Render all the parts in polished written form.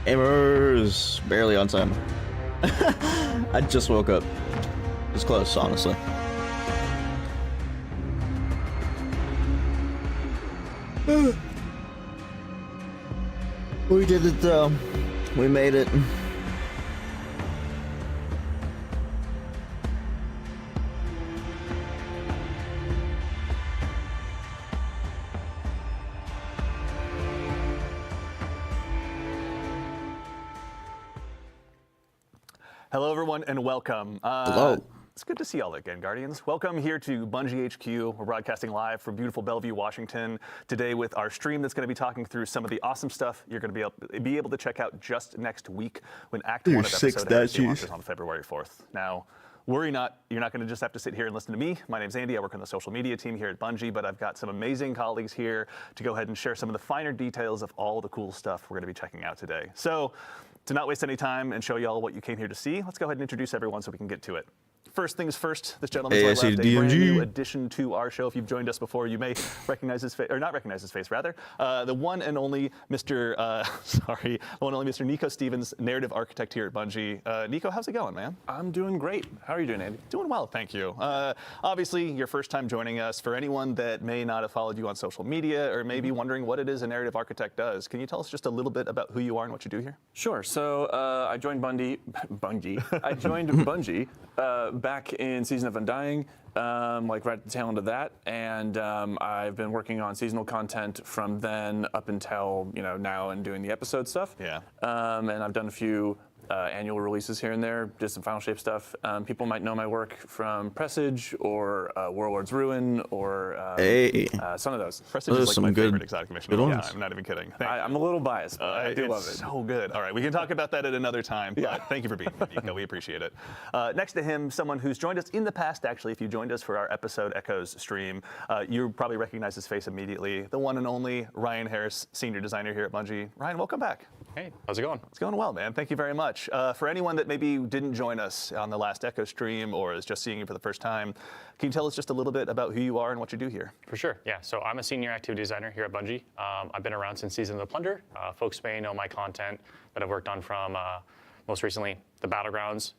Gamers, barely on time. I just woke up. It's close, honestly. We did it though. We made it. Hello, everyone, and welcome. Hello. It's good to see y'all again, Guardians. Welcome here to Bungie HQ. We're broadcasting live from beautiful Bellevue, Washington, today with our stream that's going to be talking through some of the awesome stuff you're going to be able to check out just next week when Act 1 of episode Heresy launches on February 4th. Now, worry not, you're not going to just have to sit here and listen to me. My name's Andy, I work on the social media team here at Bungie, but I've got some amazing colleagues here to go ahead and share some of the finer details of all the cool stuff we're going to be checking out today. So, to not waste any time and show y'all what you came here to see, let's go ahead and introduce everyone so we can get to it. First things first, this gentleman to my left, a brand new addition to our show. If you've joined us before, you may recognize his face, or not recognize his face, rather. The one and only Mr. Nico Stevens, narrative architect here at Bungie. Nico, how's it going, man? I'm doing great. How are you doing, Andy? Doing well, thank you. Obviously, your first time joining us. For anyone that may not have followed you on social media or may be wondering what it is a narrative architect does, can you tell us just a little bit about who you are and what you do here? Sure. So I joined Bungie. I joined Bungie back in Season of Undying, like right at the tail end of that, and I've been working on seasonal content from then up until now and doing the episode stuff. Yeah. And I've done a few annual releases here and there, did some Final Shape stuff. People might know my work from Presage or Warlord's Ruin or some of those. Presage is like my favorite exotic mission. Yeah, I'm not even kidding. I'm a little biased, but I do love it. It's so good. All right, we can talk about that at another time, but thank you for being here, Nico. We appreciate it. Next to him, someone who's joined us in the past, actually, if you joined us for our episode Echoes stream, you probably recognize his face immediately. The one and only Ryan Harris, senior designer here at Bungie. Ryan, welcome back. Hey, how's it going? It's going well, man. Thank you very much. For anyone that maybe didn't join us on the last Echo stream or is just seeing you for the first time, can you tell us just a little bit about who you are and what you do here? For sure, yeah. So I'm a senior activity designer here at Bungie. I've been around since Season of the Plunder. Folks may know my content that I've worked on from most recently the Battlegrounds,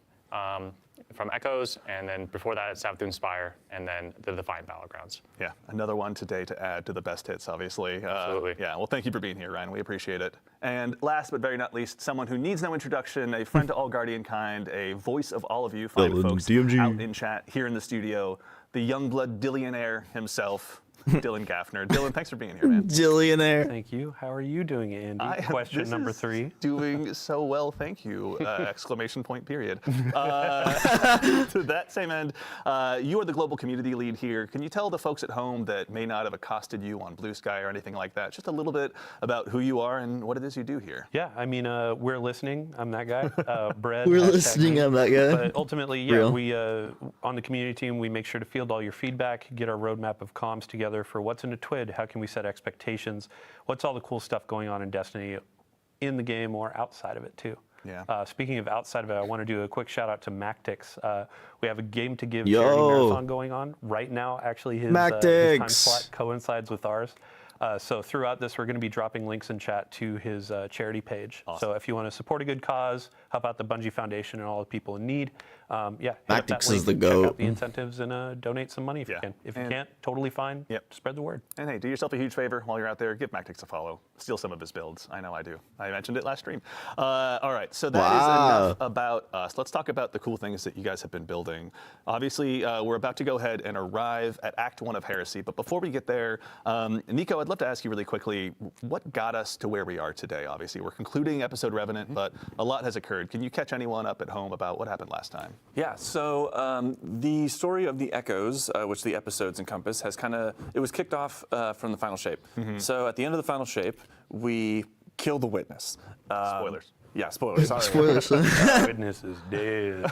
from Echoes, and then before that it's Savathûn Spire, and then the Defiant Battlegrounds. Yeah, another one today to add to the best hits, obviously. Absolutely. Yeah, well, thank you for being here, Ryan. We appreciate it. And last but very not least, someone who needs no introduction, a friend to all Guardian kind, a voice of all of you fine folks out in chat, here in the studio, the Youngblood Dillionaire himself, Dylan Gaffner. Dylan, thanks for being here, man. Dillionaire. Thank you. How are you doing, Andy? Question number 3. Doing so well, thank you! Exclamation point, period. To that same end, you are the global community lead here. Can you tell the folks at home that may not have accosted you on Blue Sky or anything like that, just a little bit about who you are and what it is you do here? Yeah, I mean, we're listening. I'm that guy. Brad. We're listening. I'm that guy. But ultimately, yeah, we on the community team, we make sure to field all your feedback, get our roadmap of comms together for what's in a TWID, how can we set expectations, what's all the cool stuff going on in Destiny in the game or outside of it too. Yeah. Speaking of outside of it, I want to do a quick shout out to Mactix. We have a Game to Give charity marathon going on right now. Actually, his time slot coincides with ours. So throughout this, we're going to be dropping links in chat to his charity page. Awesome. So if you want to support a good cause, help out the Bungie Foundation and all the people in need, Mactix is the check GOAT. out the incentives and donate some money if you can. If you can't, totally fine. Yep. Spread the word. And hey, do yourself a huge favor while you're out there. Give Mactix a follow. Steal some of his builds. I know I do. I mentioned it last stream. All right, so that is enough about us. Let's talk about the cool things that you guys have been building. Obviously, we're about to go ahead and arrive at Act 1 of Heresy. But before we get there, Nico, I'd love to ask you really quickly, what got us to where we are today? Obviously, we're concluding episode Revenant, but a lot has occurred. Can you catch anyone up at home about what happened last time? Yeah, so the story of the Echoes, which the episodes encompass, has it was kicked off from the Final Shape. So at the end of the Final Shape, we kill the Witness. Spoilers. Yeah, spoilers, sorry. Spoilers. Witness is dead.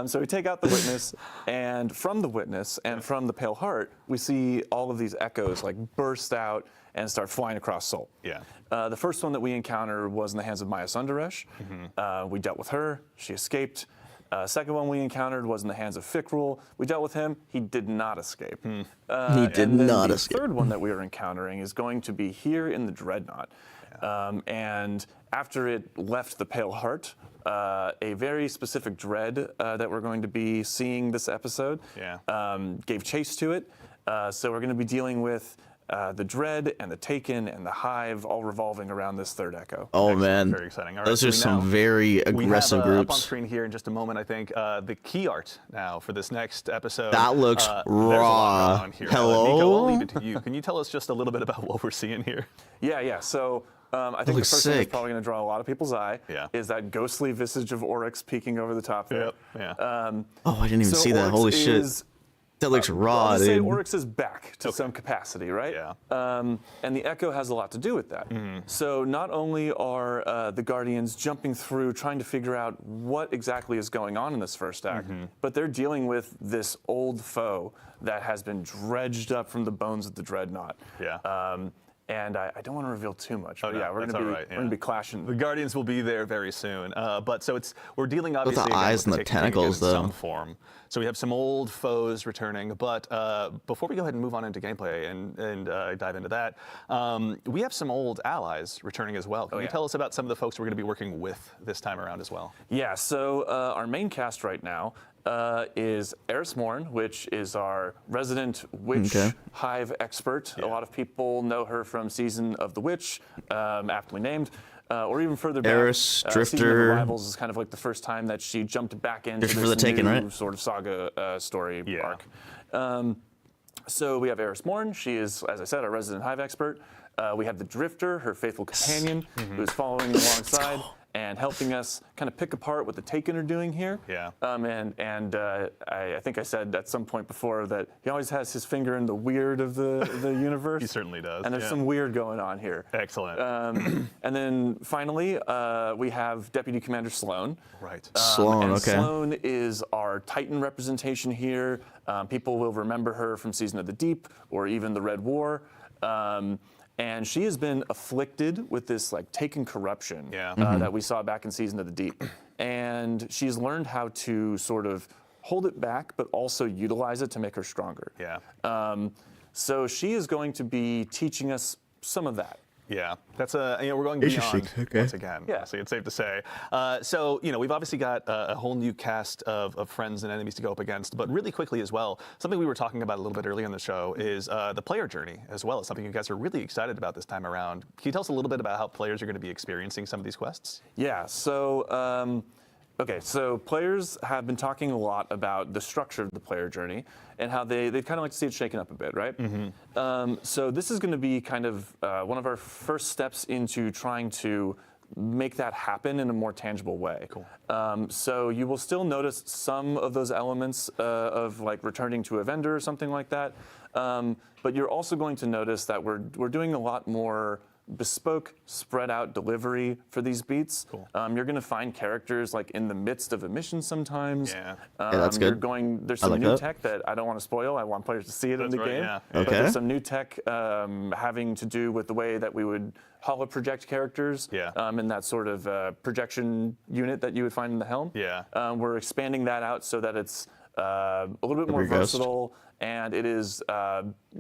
So we take out the Witness, and from the Witness and from the Pale Heart, we see all of these echoes like burst out and start flying across Sol. Yeah. The first one that we encountered was in the hands of Maya Sundaresh. We dealt with her. She escaped. Second one we encountered was in the hands of Fikrul. We dealt with him. He did not escape. He did not escape. The third one that we are encountering is going to be here in the Dreadnought. And after it left the Pale Heart, a very specific dread that we're going to be seeing this episode gave chase to it. So we're going to be dealing with the Dread and the Taken and the Hive all revolving around this third Echo. Oh, Excellent. man. Very exciting. All right, Those are so some very aggressive we have, groups. Up on screen here in just a moment, I think, the key art now for this next episode. That looks there's a raw. lot going on here. Hello? Nico, I'll leave it to you. Can you tell us just a little bit about what we're seeing here? Yeah. So I think the first thing that's probably going to draw a lot of people's eye is that ghostly visage of Oryx peeking over the top there. Oh, I didn't even see that. Holy shit. That looks raw, I'll dude. say Oryx is back to some capacity, right? Yeah. And the Echo has a lot to do with that. So not only are the Guardians jumping through, trying to figure out what exactly is going on in this first act, but they're dealing with this old foe that has been dredged up from the bones of the Dreadnought. And I don't want to reveal too much, but we're going to be clashing. The Guardians will be there very soon. But so we're dealing obviously the eyes and the tentacles, though. Some form. So we have some old foes returning. But before we go ahead and move on into gameplay and dive into that, we have some old allies returning as well. Can you tell us about some of the folks we're going to be working with this time around as well? Yeah. So our main cast right now is Eris Morn, which is our resident witch hive expert. A lot of people know her from Season of the Witch, aptly named, or even further back. Eris, Season of the Drifter. Rivals is kind of like the first time that she jumped back into Drifter this the Taken, new right? sort of saga story arc. So we have Eris Morn. She is, as I said, our resident hive expert. We have the Drifter, her faithful companion, who's following alongside and helping us kind of pick apart what the Taken are doing here. I think I said at some point before that he always has his finger in the weird of the universe. He certainly does. And there's some weird going on here. Excellent. And then finally, we have Deputy Commander Sloan. Right. Sloan, okay. Sloan is our Titan representation here. People will remember her from Season of the Deep or even the Red War. And she has been afflicted with this like Taken corruption that we saw back in Season of the Deep. And she's learned how to sort of hold it back, but also utilize it to make her stronger. So she is going to be teaching us some of that. Yeah, that's we're going beyond once again. So it's safe to say. So we've obviously got a whole new cast of friends and enemies to go up against. But really quickly as well, something we were talking about a little bit earlier in the show is the player journey as well. It's something you guys are really excited about this time around. Can you tell us a little bit about how players are going to be experiencing some of these quests? Yeah. So. Okay, so players have been talking a lot about the structure of the player journey and how they'd kind of like to see it shaken up a bit, right? So this is going to be kind of one of our first steps into trying to make that happen in a more tangible way. So you will still notice some of those elements of like returning to a vendor or something like that, but you're also going to notice that we're doing a lot more bespoke, spread out delivery for these beats. You're going to find characters like in the midst of a mission sometimes. That's good. There's some new tech that I don't want to spoil. I want players to see it in the game. But there's some new tech having to do with the way that we would holo project characters in that sort of projection unit that you would find in the helm. We're expanding that out so that it's a little bit more versatile. And it is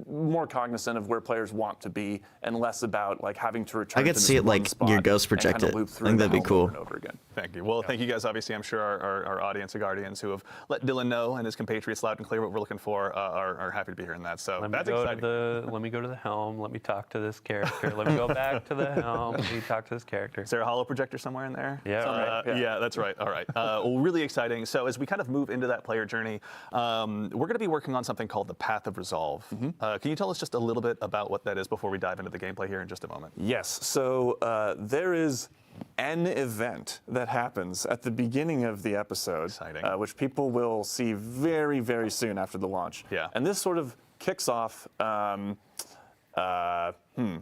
more cognizant of where players want to be and less about like having to return. I get to see it like your ghost project it. I think that'd be cool. Over and over again. Thank you. Well, thank you guys. Obviously, I'm sure our audience of Guardians who have let Dylan know and his compatriots loud and clear what we're looking for are happy to be hearing that. So that's exciting. Let me go to the helm. Let me talk to this character. Let me go back to the helm. Let me talk to this character. Is there a holo projector somewhere in there? Yeah, that's right. All right. Well, really exciting. So as we kind of move into that player journey, we're going to be working on something called the Path of Resolve. Can you tell us just a little bit about what that is before we dive into the gameplay here in just a moment? Yes. So there is an event that happens at the beginning of the episode, which people will see very, very soon after the launch. And this sort of kicks off. I'm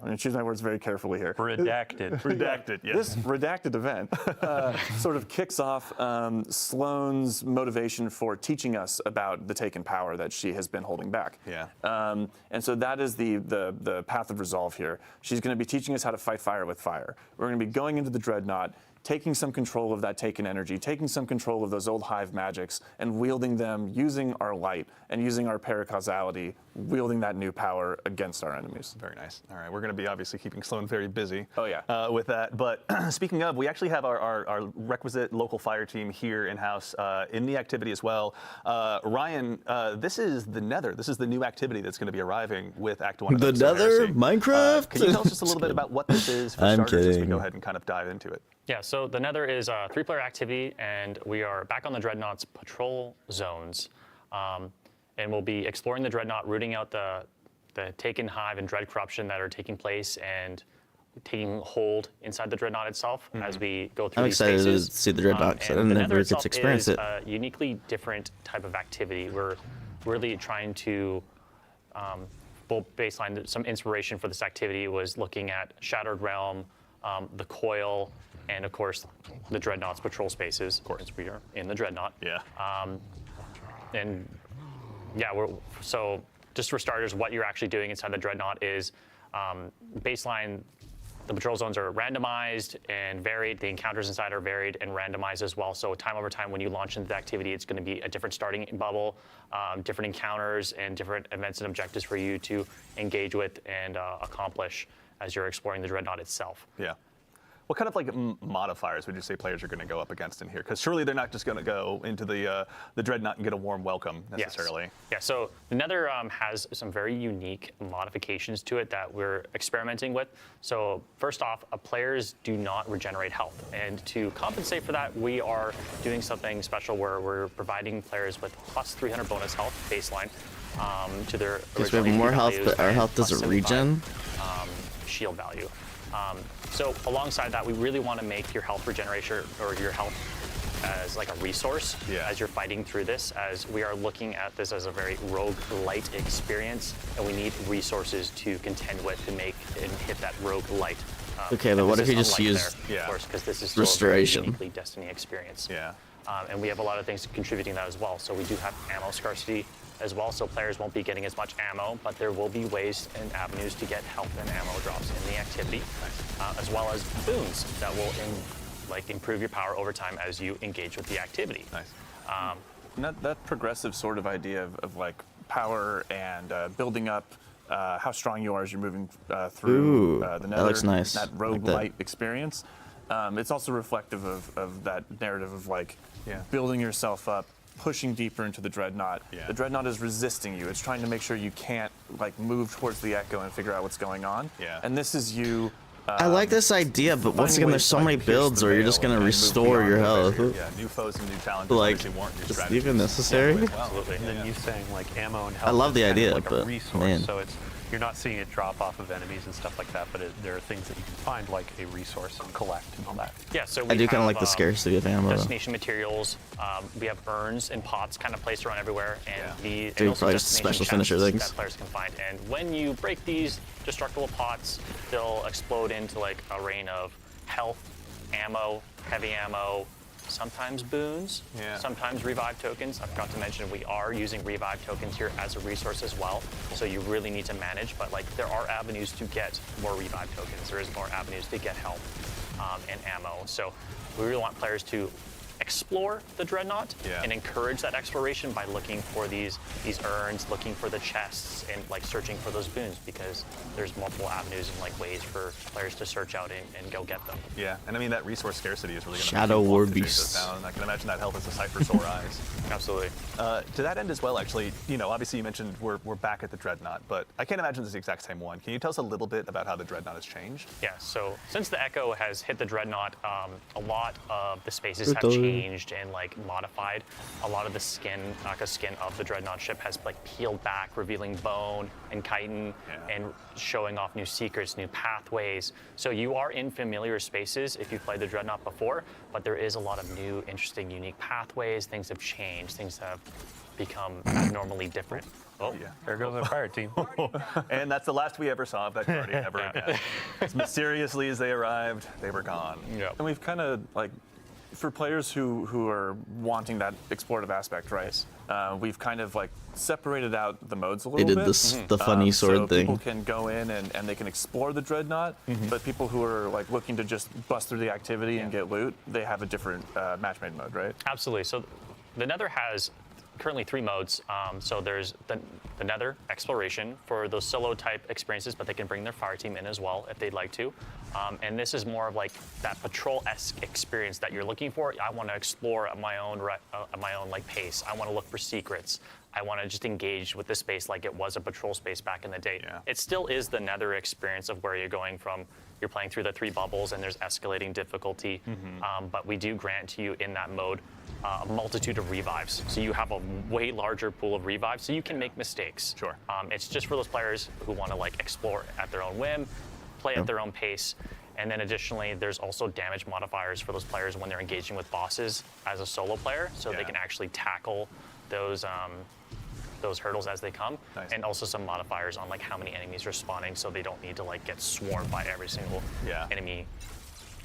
going to choose my words very carefully here. Redacted. Redacted, yes. This redacted event sort of kicks off Sloane's motivation for teaching us about the Taken power that she has been holding back. And so that is the path of resolve here. She's going to be teaching us how to fight fire with fire. We're going to be going into the Dreadnought, taking some control of that taken energy, taking some control of those old hive magics, and wielding them using our light and using our paracausality, wielding that new power against our enemies. Very nice. All right, we're going to be obviously keeping Sloan very busy. Oh, yeah. With that. But speaking of, we actually have our requisite local fire team here in-house in the activity as well. Ryan, this is the Nether. This is the new activity that's going to be arriving with Act 1 of The episode Nether? Heresy. Minecraft? Can you tell us just a little bit about what this is for I'm starters as we kidding. go ahead and kind of dive into it? Yeah, so the Nether is a 3-player activity, and we are back on the Dreadnought's patrol zones. And we'll be exploring the Dreadnought, rooting out the Taken Hive and Dread Corruption that are taking place and taking hold inside the Dreadnought itself as we go through I'm these excited phases. to see the Dreadnought, 'cause I And the never Nether get to itself experience is it. a uniquely different type of activity. We're really trying to full baseline. Some inspiration for this activity was looking at Shattered Realm, the Coil, and of course the Dreadnought's patrol spaces. Of course, we are in the Dreadnought. Yeah. And yeah, so just for starters, what you're actually doing inside the Dreadnought is baseline. The patrol zones are randomized and varied. The encounters inside are varied and randomized as well. So time over time, when you launch into the activity, it's going to be a different starting bubble, different encounters, and different events and objectives for you to engage with and accomplish as you're exploring the Dreadnought itself. Yeah. What kind of like modifiers would you say players are going to go up against in here? Because surely they're not just going to go into the Dreadnought and get a warm welcome necessarily. Yes. Yeah, so the Nether has some very unique modifications to it that we're experimenting with. So first off, players do not regenerate health. And to compensate for that, we are doing something special where we're providing players with plus 300 bonus health baseline to their Because we original have more HP health, values but our and health plus doesn't 75, regen. Shield value. So alongside that, we really want to make your health regeneration or your health as like a resource as you're fighting through this, as we are looking at this as a very rogue-lite experience, and we need resources to contend with to make and hit that rogue-lite. Okay, but what if you just use of course, because this is still restoration? a very uniquely Destiny experience. Yeah. And we have a lot of things contributing to that as well. So we do have ammo scarcity as well, so players won't be getting as much ammo, but there will be ways and avenues to get health and ammo drops in the activity, as well as boons that will improve your power over time as you engage with the activity. Nice. And that progressive sort of idea of like power and building up how strong you are as you're moving through the Nether, that looks nice. that roguelite experience. It's also reflective of that narrative of like building yourself up, pushing deeper into the Dreadnought. Yeah. The Dreadnought is resisting you. It's trying to make sure you can't like move towards the Echo and figure out what's going on. Yeah. And this is you. I like this idea, but once finding again, ways there's to, so like, many pierce builds the where you're veil just gonna and move restore beyond your the health. barrier. Yeah, new foes and new challenges Like, obviously warrant new is it strategies. even necessary? Wow. Absolutely. And then you saying like ammo and health. I love the is kind of idea, like but, a resource. man. So you're not seeing it drop off of enemies and stuff like that, but there are things that you can find like a resource and collect and all that. Yeah, so I we do kind of have, like the scarcity of ammo. Though. destination materials. We have urns and pots kind of placed around everywhere, and Dude, and also probably just destination special finisher chests things. that players can find. And when you break these destructible pots, they'll explode into like a rain of health, ammo, heavy ammo, sometimes boons, sometimes revive tokens. I forgot to mention we are using revive tokens here as a resource as well, so you really need to manage, but like there are avenues to get more revive tokens. There is more avenues to get health and ammo. So we really want players to explore the Dreadnought and encourage that exploration by looking for these urns, looking for the chests, and like searching for those boons, because there's multiple avenues and like ways for players to search out and go get them. Yeah, and I mean that resource scarcity is really going to Shadow War Beasts. I can imagine that health is a sight for sore eyes. Absolutely. To that end as well, actually, obviously you mentioned we're back at the Dreadnought, but I can't imagine it's the exact same one. Can you tell us a little bit about how the Dreadnought has changed? Yeah, so since the Echo has hit the Dreadnought, a lot of the spaces have changed and like modified. A lot of the skin of the Dreadnought ship has like peeled back, revealing bone and chitin and showing off new secrets, new pathways. So you are in familiar spaces if you've played the Dreadnought before, but there is a lot of new, interesting, unique pathways. Things have changed. Things have become abnormally different. Oh, yeah. There goes our fire team. And that's the last we ever saw of that Guardian ever again. As mysteriously as they arrived, they were gone. Yep. And we've kind of like for players who are wanting that explorative aspect, right? We've kind of like separated out the modes a little bit. They did the funny sword so thing. People can go in and they can explore the Dreadnought, but people who are like looking to just bust through the activity and get loot, they have a different match-made mode, right? Absolutely. So the Nether has currently 3 modes. So there's the Nether Exploration for those solo type experiences, but they can bring their fire team in as well if they'd like to. And this is more of like that patrol-esque experience that you're looking for. I want to explore at my own like pace. I want to look for secrets. I want to just engage with the space like it was a patrol space back in the day. Yeah. It still is the Nether experience of where you're going from. You're playing through the 3 bubbles and there's escalating difficulty. But we do grant to you in that mode a multitude of revives. So you have a way larger pool of revives, so you can make mistakes. Sure. It's just for those players who want to like explore at their own whim, play at their own pace. And then additionally, there's also damage modifiers for those players when they're engaging with bosses as a solo player, so they can actually tackle those hurdles as they come. Nice. And also some modifiers on like how many enemies are spawning, so they don't need to like get swarmed by every single enemy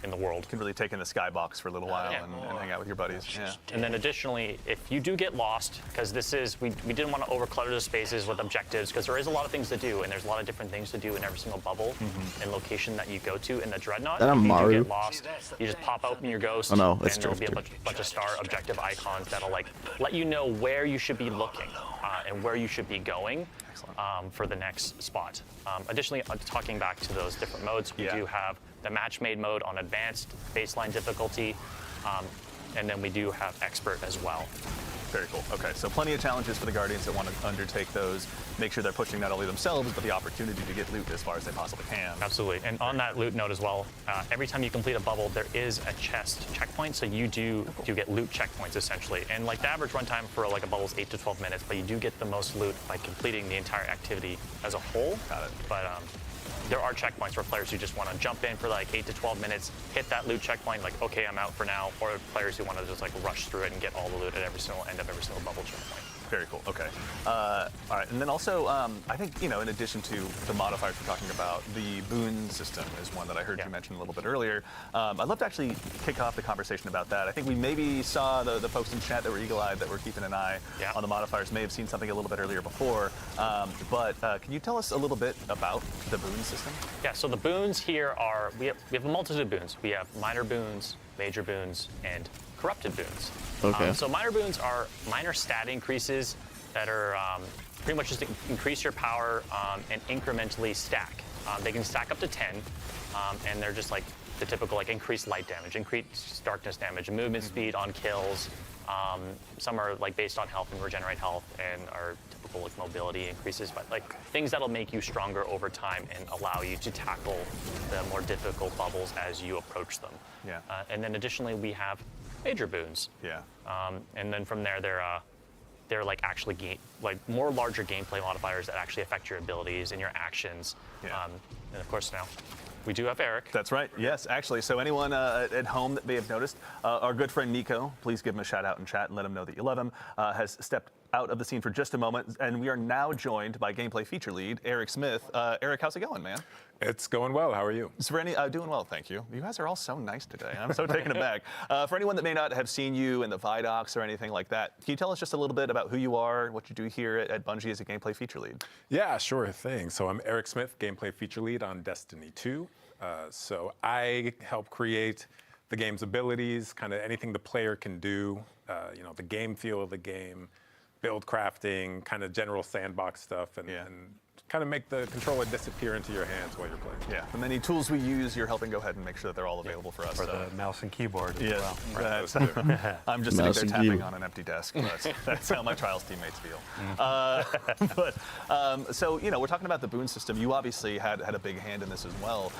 in the world. You can really take in the skybox for a little while and hang out with your buddies. Yeah. And then additionally, if you do get lost, because this is, we didn't want to overclutter the spaces with objectives, because there is a lot of things to do, and there's a lot of different things to do in every single bubble and location that you go to in the Dreadnought. That if you Maru? do get lost, you just pop open your ghost, Oh, no, and it's there'll be a Drifter. bunch of star objective icons that'll like let you know where you should be looking and where you should be going for the next spot. Additionally, talking back to those different modes, we do have the match-made mode on advanced baseline difficulty, and then we do have expert as well. Very cool. Okay, so plenty of challenges for the Guardians that want to undertake those. Make sure they're pushing not only themselves, but the opportunity to get loot as far as they possibly can. Absolutely. And on that loot note as well, every time you complete a bubble, there is a chest checkpoint, so you do get loot checkpoints essentially. And like the average runtime for like a bubble is 8 to 12 minutes, but you do get the most loot by completing the entire activity as a whole. Got it. But there are checkpoints for players who just want to jump in for like 8 to 12 minutes, hit that loot checkpoint, like, okay, I'm out for now, or players who want to just like rush through it and get all the loot at every single end of every single bubble checkpoint. Very cool. Okay. All right. And then also, I think, in addition to the modifiers we're talking about, the boon system is one that I heard you mention a little bit earlier. I'd love to actually kick off the conversation about that. I think we maybe saw the folks in chat that were eagle-eyed that were keeping an eye on the modifiers may have seen something a little bit earlier before. But can you tell us a little bit about the boon system? Yeah, so the boons here are, we have a multitude of boons. We have minor boons, major boons, and corrupted boons. Okay. So minor boons are minor stat increases that are pretty much just to increase your power and incrementally stack. They can stack up to 10, and they're just like the typical like increased light damage, increased darkness damage, movement speed on kills. Some are like based on health and regenerate health and are typical like mobility increases, but like things that'll make you stronger over time and allow you to tackle the more difficult bubbles as you approach them. Yeah. And then additionally we have major boons. Yeah. And then from there they're like actually more larger gameplay modifiers that actually affect your abilities and your actions. Yeah. And of course now we do have Eric. That's right. Yes, actually. So anyone at home that may have noticed, our good friend Nico, please give him a shout out in chat and let him know that you love him, has stepped out of the scene for just a moment, and we are now joined by gameplay feature lead Eric Smith. Eric, how's it going, man? It's going well. How are you? So for any, doing well, thank you. You guys are all so nice today. I'm so taken aback. For anyone that may not have seen you in the Vidocs or anything like that, can you tell us just a little bit about who you are, what you do here at Bungie as a gameplay feature lead? Yeah, sure thing. So I'm Eric Smith, gameplay feature lead on Destiny 2. So I help create the game's abilities, kind of anything the player can do, the game feel of the game, build crafting, kind of general sandbox stuff, and kind of make the controller disappear into your hands while you're playing. Yeah, the many tools we use, you're helping go ahead and make sure that they're all available for us. For the mouse and keyboard as well. That's, I'm just sitting there tapping on an empty desk. That's how my Trials teammates feel. So, we're talking about the boon system. You obviously had a big hand in this as well.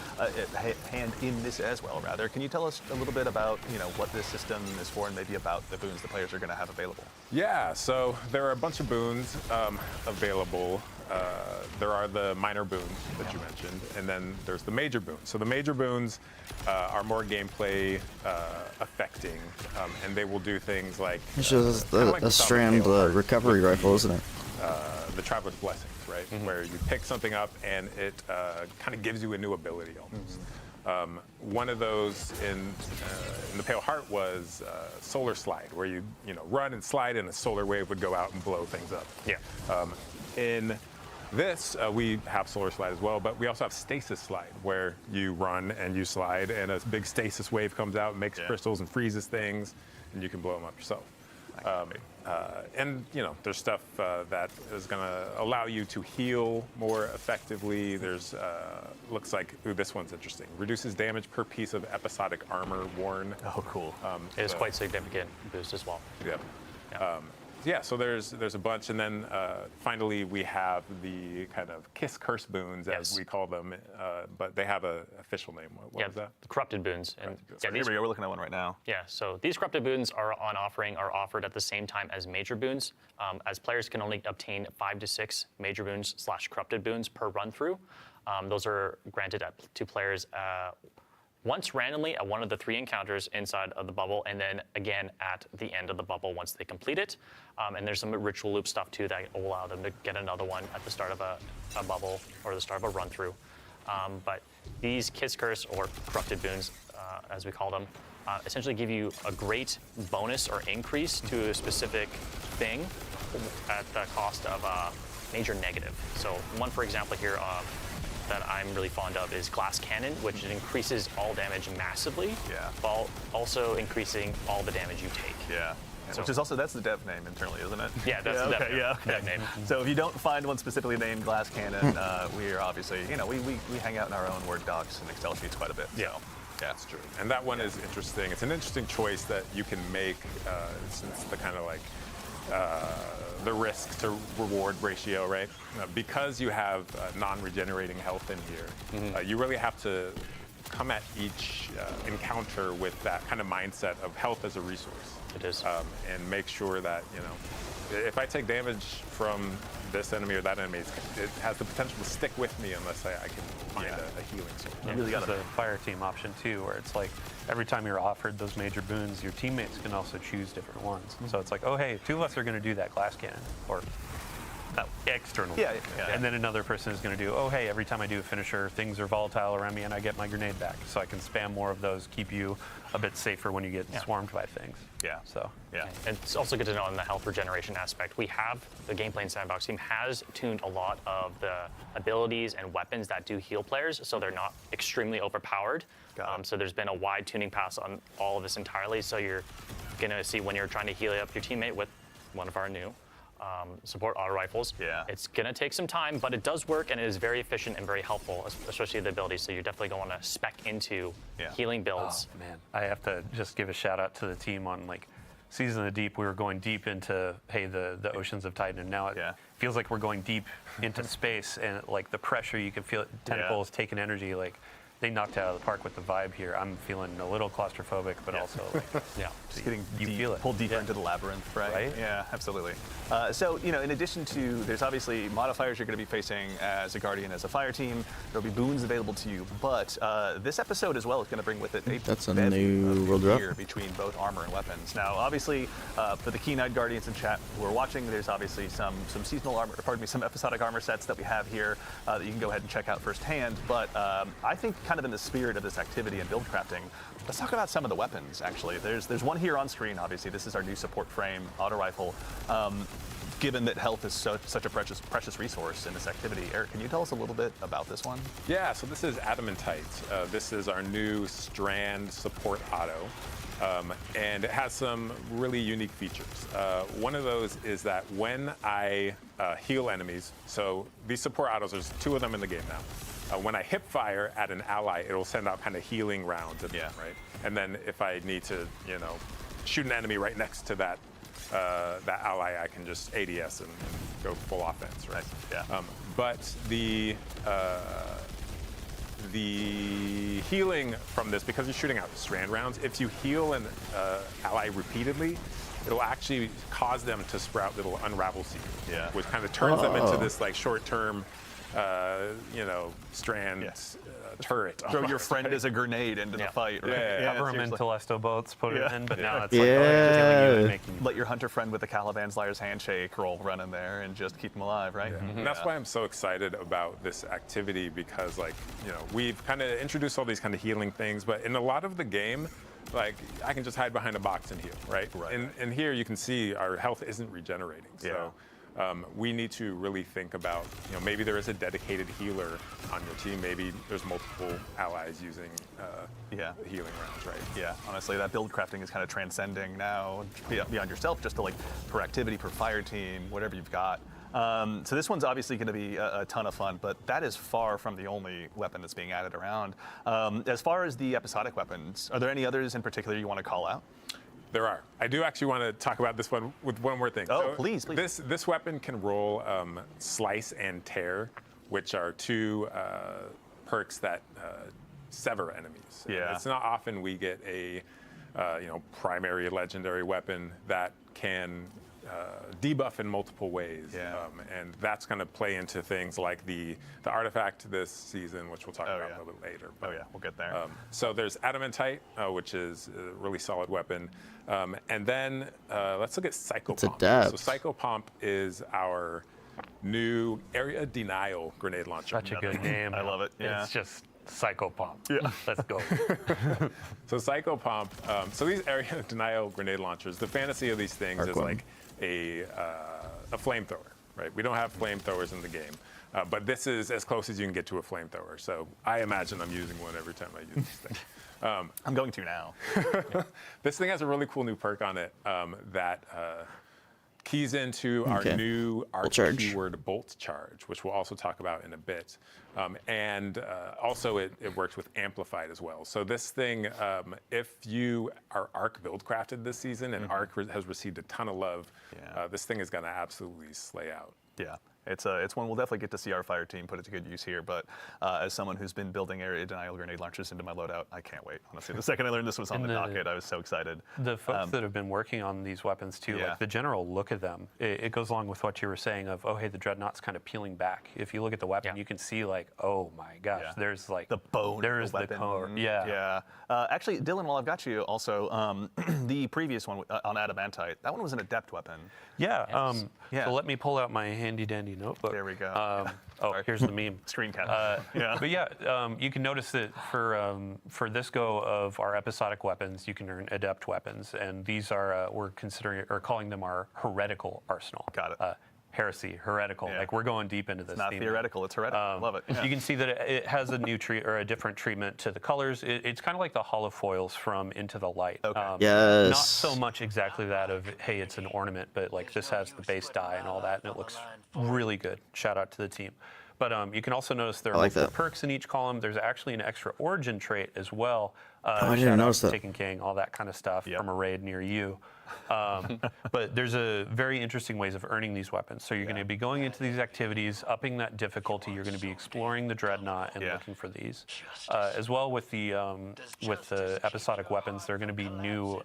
Rather. Can you tell us a little bit about, what this system is for and maybe about the boons the players are going to have available? Yeah, so there are a bunch of boons available. There are the minor boons that you mentioned, and then there's the major boons. So the major boons are more gameplay affecting, and they will do things like It's just a strand recovery rifle, isn't it? The Traveler's Blessings, right? Where you pick something up and it kind of gives you a new ability almost. One of those in the Pale Heart was Solar Slide, where you run and slide, and a solar wave would go out and blow things up. Yeah. In this, we have Solar Slide as well, but we also have Stasis Slide, where you run and you slide, and a big stasis wave comes out, makes crystals and freezes things, and you can blow them up yourself. And there's stuff that is going to allow you to heal more effectively. There's looks like this one's interesting. Reduces damage per piece of episodic armor worn. Oh, cool. It is quite significant boost as well. Yeah. So there's a bunch, and then finally we have the kind of kiss curse boons, as we call them, but they have an official name. What is that? The corrupted boons. And here we go. We're looking at one right now. Yeah. So these corrupted boons are offered at the same time as major boons, as players can only obtain 5 to 6 major boons / corrupted boons per run through. Those are granted to players once randomly at one of the 3 encounters inside of the bubble, and then again at the end of the bubble once they complete it. And there's some ritual loop stuff too that will allow them to get another one at the start of a bubble or the start of a run through. But these Kiss Curse or corrupted boons, as we call them, essentially give you a great bonus or increase to a specific thing at the cost of a major negative. So one, for example, here that I'm really fond of is Glass Cannon, which increases all damage massively, while also increasing all the damage you take. Yeah. Which is also, that's the dev name internally, isn't it? Yeah, that's the dev name. So if you don't find one specifically named Glass Cannon, we are obviously, we hang out in our own Word docs and Excel sheets quite a bit. Yeah. Yeah, that's true. And that one is interesting. It's an interesting choice that you can make since the kind of like the risk to reward ratio, right? Because you have non-regenerating health in here, you really have to come at each encounter with that kind of mindset of health as a resource. It is. And make sure that, if I take damage from this enemy or that enemy, it has the potential to stick with me unless I can find a healing source. Yeah, really got a fire team option too, where it's like every time you're offered those major boons, your teammates can also choose different ones. So it's like, oh hey, 2 of us are going to do that glass cannon, or that external. And then another person is going to do, oh hey, every time I do a finisher, things are volatile around me and I get my grenade back. So I can spam more of those, keep you a bit safer when you get swarmed by things. And it's also good to know on the health regeneration aspect, we have, the Gameplay and Sandbox team has tuned a lot of the abilities and weapons that do heal players, so they're not extremely overpowered. So there's been a wide tuning pass on all of this entirely, so you're going to see when you're trying to heal up your teammate with one of our new support auto rifles. It's going to take some time, but it does work and it is very efficient and very helpful, especially the abilities. So you're definitely going to spec into healing builds. Oh, man, I have to just give a shout out to the team on like Season of the Deep. We were going deep into the oceans of Titan, and now it feels like we're going deep into space, and like the pressure you can feel it, tentacles taking energy. Like they knocked it out of the park with the vibe here. I'm feeling a little claustrophobic, but also like, just getting feel it. Pulled deeper into the labyrinth, right? Yeah, absolutely. So, in addition to, there's obviously modifiers you're going to be facing as a Guardian, as a fire team. There'll be boons available to you, but this episode as well is going to bring with it a new world drop between both armor and weapons. Now, obviously, for the keen-eyed Guardians in chat who are watching, there's obviously some seasonal armor, some episodic armor sets that we have here that you can go ahead and check out firsthand. But I think kind of in the spirit of this activity and build crafting, let's talk about some of the weapons, actually. There's one here on screen, obviously. This is our new support frame auto rifle. Given that health is such a precious resource in this activity, Eric, can you tell us a little bit about this one? Yeah, so this is Adamantite. This is our new Strand support auto. And it has some really unique features. One of those is that when I heal enemies, so these support autos, there's 2 of them in the game now. When I hip fire at an ally, it'll send out kind of healing rounds at them, right? And then if I need to, shoot an enemy right next to that ally, I can just ADS and go full offense, right? But the healing from this, because you're shooting out strand rounds, if you heal an ally repeatedly, it'll actually cause them to sprout little unravel seeds, which kind of turns them into this like short-term strand Yes. turret. Throw your friend as a grenade into the fight. Right? Yeah. Cover him in Telesto boats, put him in, but now it's Yeah. like killing you and making you. Let your hunter friend with the Caliban's Liar's handshake roll run in there and just keep him alive, right? And that's why I'm so excited about this activity, because we've kind of introduced all these kind of healing things, but in a lot of the game, like I can just hide behind a box and heal, right? And here you can see our health isn't regenerating. So we need to really think about, maybe there is a dedicated healer on your team. Maybe there's multiple allies using the healing rounds, right? Yeah, honestly, that build crafting is kind of transcending now beyond yourself, just to like per activity, per fire team, whatever you've got. So this one's obviously going to be a ton of fun, but that is far from the only weapon that's being added around. As far as the episodic weapons, are there any others in particular you want to call out? There are. I do actually want to talk about this one with one more thing. Oh, please. This weapon can roll Slice and Tear, which are two perks that sever enemies. Yeah. And it's not often we get a primary legendary weapon that can debuff in multiple ways. Yeah. And that's going to play into things like the artifact this season, which we'll talk about a little bit later. But, we'll get there. So there's Adamantite, which is a really solid weapon. And then let's look at Psychopomp. It's a dab. So Psychopomp is our new area denial grenade launcher. Such a good name. I love it. Yeah. It's just Psychopomp. Yeah. Let's go. So Psychopomp, so these area denial grenade launchers, the fantasy of these things is like a flamethrower, right? We don't have flamethrowers in the game, but this is as close as you can get to a flamethrower. So I imagine I'm using one every time I use this thing. I'm going to now. This thing has a really cool new perk on it that keys into our new arch keyword Bolt Charge, which we'll also talk about in a bit. And also it works with Amplified as well. So this thing, if you are Arc build crafted this season and Arc has received a ton of love, this thing is going to absolutely slay out. Yeah. It's one we'll definitely get to see our fire team put it to good use here, but as someone who's been building area denial grenade launchers into my loadout, I can't wait. Honestly, the second I learned this was on the docket, I was so excited. The folks that have been working on these weapons too, like the general look of them, it goes along with what you were saying of, oh hey, the Dreadnought's kind of peeling back. If you look at the weapon, you can see like, oh my gosh, there's like the bone. There's the core. Yeah. Actually, Dylan, while I've got you, also the previous one on Adamantite, that one was an adept weapon. Yeah. So let me pull out my handy dandy notebook. There we go. Here's the meme. Screen cap. But you can notice that for this go of our episodic weapons, you can earn adept weapons, and these are we're considering or calling them our heretical arsenal. Got it. Heresy, heretical. Like we're going deep into this. It's not theoretical. It's heretical. Love it. You can see that it has a new or a different treatment to the colors. It's kind of like the holofoils from Into the Light. Okay. Yes. Not so much exactly that of hey, it's an ornament, but like this has the base dye and all that, and it looks really good. Shout out to the team. But you can also notice there are multiple perks in each column. There's actually an extra origin trait as well. I didn't notice that. Taken King, all that kind of stuff from a raid near you. But there's a very interesting ways of earning these weapons. So you're going to be going into these activities, upping that difficulty. You're going to be exploring the Dreadnought and looking for these. As well with the episodic weapons, there are going to be new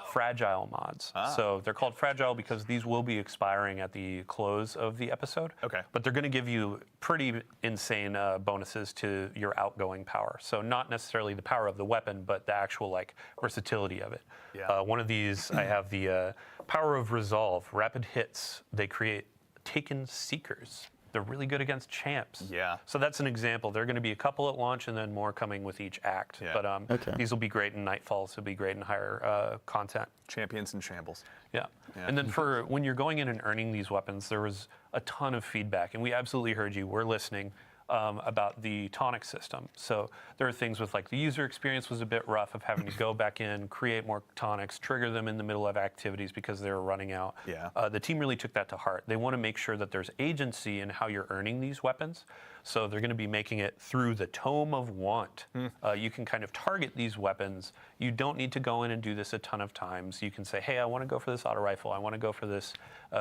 fragile mods. So they're called fragile because these will be expiring at the close of the episode. Okay. But they're going to give you pretty insane bonuses to your outgoing power. So not necessarily the power of the weapon, but the actual like versatility of it. Yeah. One of these, I have the power of resolve. Rapid hits, they create taken seekers. They're really good against champs. Yeah. So that's an example. There are going to be a couple at launch and then more coming with each act. Yeah. But these will be great in Nightfalls. Will be great in higher content. Champions in shambles. Yeah. And then for when you're going in and earning these weapons, there was a ton of feedback, and we absolutely heard you. We're listening. About the tonic system. So there are things with like the user experience was a bit rough of having to go back in, create more tonics, trigger them in the middle of activities because they were running out. Yeah. The team really took that to heart. They want to make sure that there's agency in how you're earning these weapons. So they're going to be making it through the Tome of Want. You can kind of target these weapons. You don't need to go in and do this a ton of times. You can say, hey, I want to go for this auto rifle. I want to go for this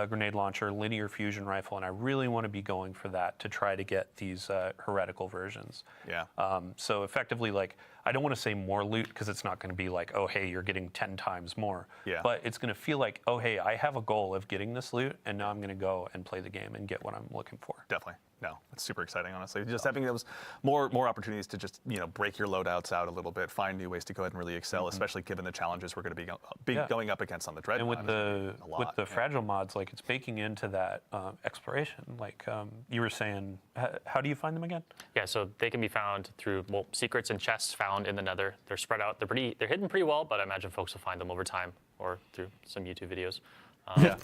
grenade launcher, linear fusion rifle, and I really want to be going for that to try to get these heretical versions. Yeah. So effectively, like I don't want to say more loot because it's not going to be like, oh, hey, you're getting 10 times more. Yeah. But it's going to feel like, oh, hey, I have a goal of getting this loot, and now I'm going to go and play the game and get what I'm looking for. Definitely. No, it's super exciting, honestly. Just having those more opportunities to just break your loadouts out a little bit, find new ways to go ahead and really excel, especially given the challenges we're going to be going up against on the Dread. And with the fragile mods, like it's baking into that exploration. Like you were saying, how do you find them again? Yeah, so they can be found through secrets and chests found in the Nether. They're spread out. They're hidden pretty well, but I imagine folks will find them over time or through some YouTube videos.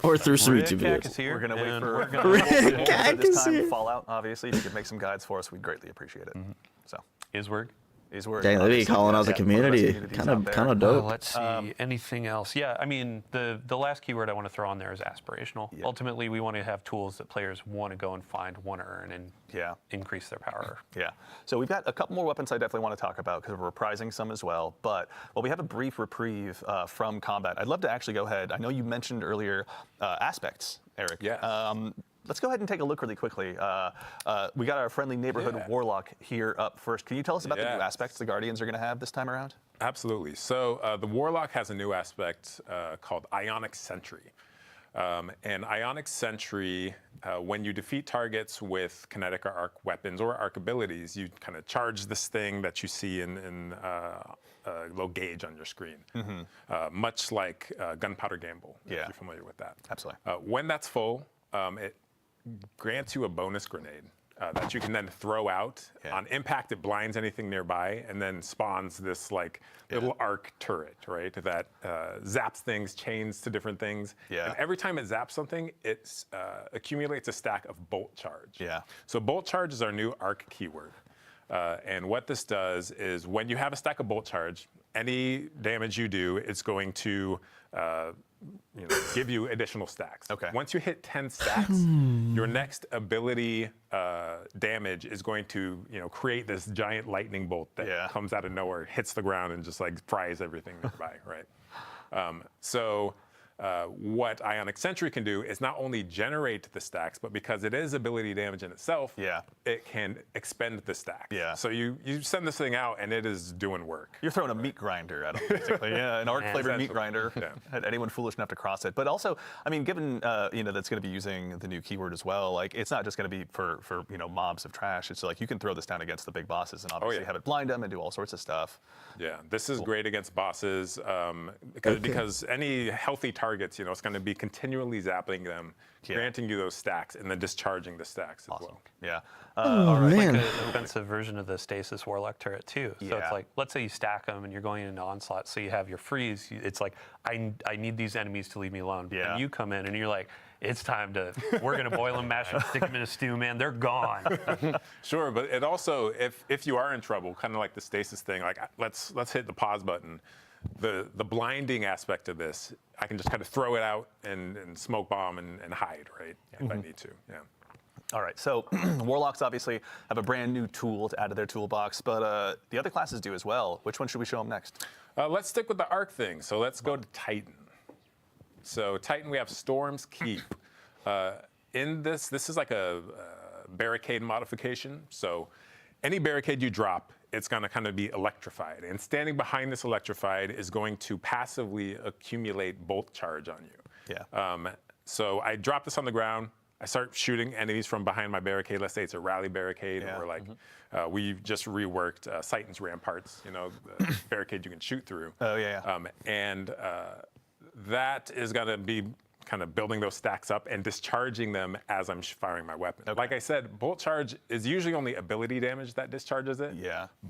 Or through some YouTube videos. Here, we're going to wait for Cactus this time here. Fallout, obviously. If you could make some guides for us, we'd greatly appreciate it. So, Isword. Dang, they be calling out the community. Kind of dope. Let's see. Anything else? Yeah, I mean, the last keyword I want to throw on there is aspirational. Yeah. Ultimately, we want to have tools that players want to go and find, want to earn, and increase their power. Yeah. So we've got a couple more weapons I definitely want to talk about because we're reprising some as well. But we have a brief reprieve from combat. I'd love to actually go ahead. I know you mentioned earlier aspects, Eric. Yeah. Let's go ahead and take a look really quickly. We got our friendly neighborhood warlock here up first. Can you tell us about the new aspects the Guardians are going to have this time around? Absolutely. So the warlock has a new aspect called Ionic Sentry. And Ionic Sentry, when you defeat targets with kinetic or arc weapons or arc abilities, you kind of charge this thing that you see in low gauge on your screen, much like Gunpowder Gamble, if you're familiar with that. Absolutely. When that's full, it grants you a bonus grenade that you can then throw out. On impact, it blinds anything nearby and then spawns this like little arc turret, right? That zaps things, chains to different things. And every time it zaps something, it accumulates a stack of bolt charge. So bolt charge is our new arc keyword. And what this does is when you have a stack of bolt charge, any damage you do, it's going to give you additional stacks. Once you hit 10 stacks, your next ability damage is going to create this giant lightning bolt that comes out of nowhere, hits the ground, and just like fries everything nearby, right? What Ionic Sentry can do is not only generate the stacks, but because it is ability damage in itself, it can expend the stacks. So you send this thing out and it is doing work. You're throwing a meat grinder at them, basically. An arc-flavored meat grinder at anyone foolish enough to cross it. But also, I mean, given that's going to be using the new keyword as well, like it's not just going to be for mobs of trash. It's like you can throw this down against the big bosses and obviously have it blind them and do all sorts of stuff. Yeah, this is great against bosses because any healthy targets, it's going to be continually zapping them, granting you those stacks, and then discharging the stacks as well. Yeah. Man. Like an offensive version of the Stasis Warlock turret too. So it's like, let's say you stack them and you're going into onslaught, so you have your freeze. It's like, I need these enemies to leave me alone. And you come in and you're like, it's time to, we're going to boil them, mash them, stick them in a stew, man. They're gone. Sure, but it also, if you are in trouble, kind of like the Stasis thing, like let's hit the pause button. The blinding aspect of this, I can just kind of throw it out and smoke bomb and hide, right? If I need to, All right, so Warlocks obviously have a brand new tool to add to their toolbox, but the other classes do as well. Which one should we show them next? Let's stick with the arc thing. So let's go to Titan. So Titan, we have Storm's Keep. In this is like a barricade modification. So any barricade you drop, it's going to kind of be electrified. And standing behind this electrified is going to passively accumulate bolt charge on you. So I drop this on the ground. I start shooting enemies from behind my barricade. Let's say it's a rally barricade, or like we just reworked Titan's Ramparts, the barricade you can shoot through. And that is going to be kind of building those stacks up and discharging them as I'm firing my weapon. Like I said, bolt charge is usually only ability damage that discharges it.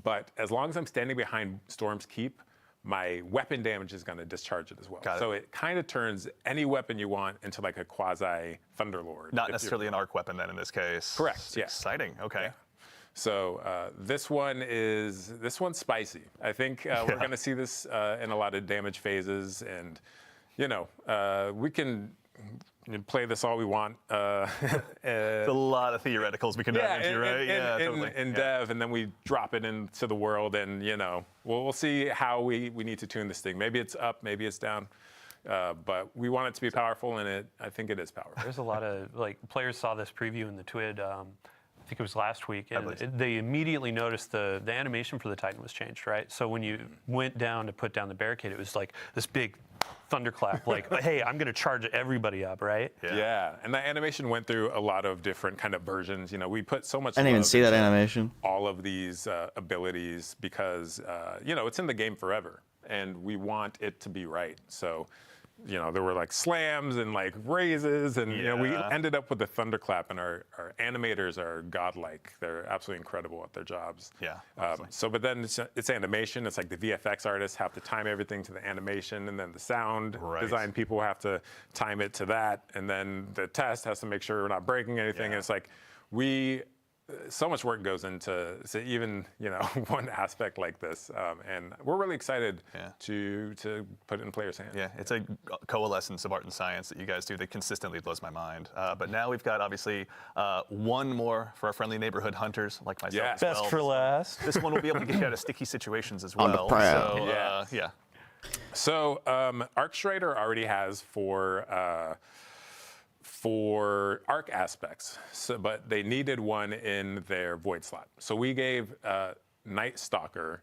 But as long as I'm standing behind Storm's Keep, my weapon damage is going to discharge it as well. So it kind of turns any weapon you want into like a quasi Thunderlord. Not necessarily an arc weapon then in this case. Correct. Exciting. Okay. So this one's spicy. I think we're going to see this in a lot of damage phases, and we can play this all we want. It's a lot of theoreticals we can dive into, right? In dev, and then we drop it into the world, and we'll see how we need to tune this thing. Maybe it's up, maybe it's down. But we want it to be powerful, and I think it is powerful. There's a lot of players saw this preview in the TWID. think it was last week, and they immediately noticed the animation for the Titan was changed, right? So when you went down to put down the barricade, it was like this big thunderclap, like, hey, I'm going to charge everybody up, right? Yeah, and that animation went through a lot of different kind of versions. You know, we put so much. I didn't even see that animation. All of these abilities because you know, it's in the game forever, and we want it to be right. So, you know, there were like slams and like raises, and you know, we ended up with a thunderclap, and our animators are godlike. They're absolutely incredible at their jobs. Yeah. So, but then it's animation. It's like the VFX artists have to time everything to the animation, and then the sound design people have to time it to that, and then the test has to make sure we're not breaking anything. And it's like so much work goes into even, you know, one aspect like this, and we're really excited to put it in players' hands. Yeah, it's a coalescence of art and science that you guys do that consistently blows my mind. But now we've got obviously one more for our friendly neighborhood hunters like myself. Yeah. As well. Best for last. This one will be able to get you out of sticky situations as well. On the prowl. So So ArcStrider already has for arc aspects, but they needed one in their void slot. So we gave Night Stalker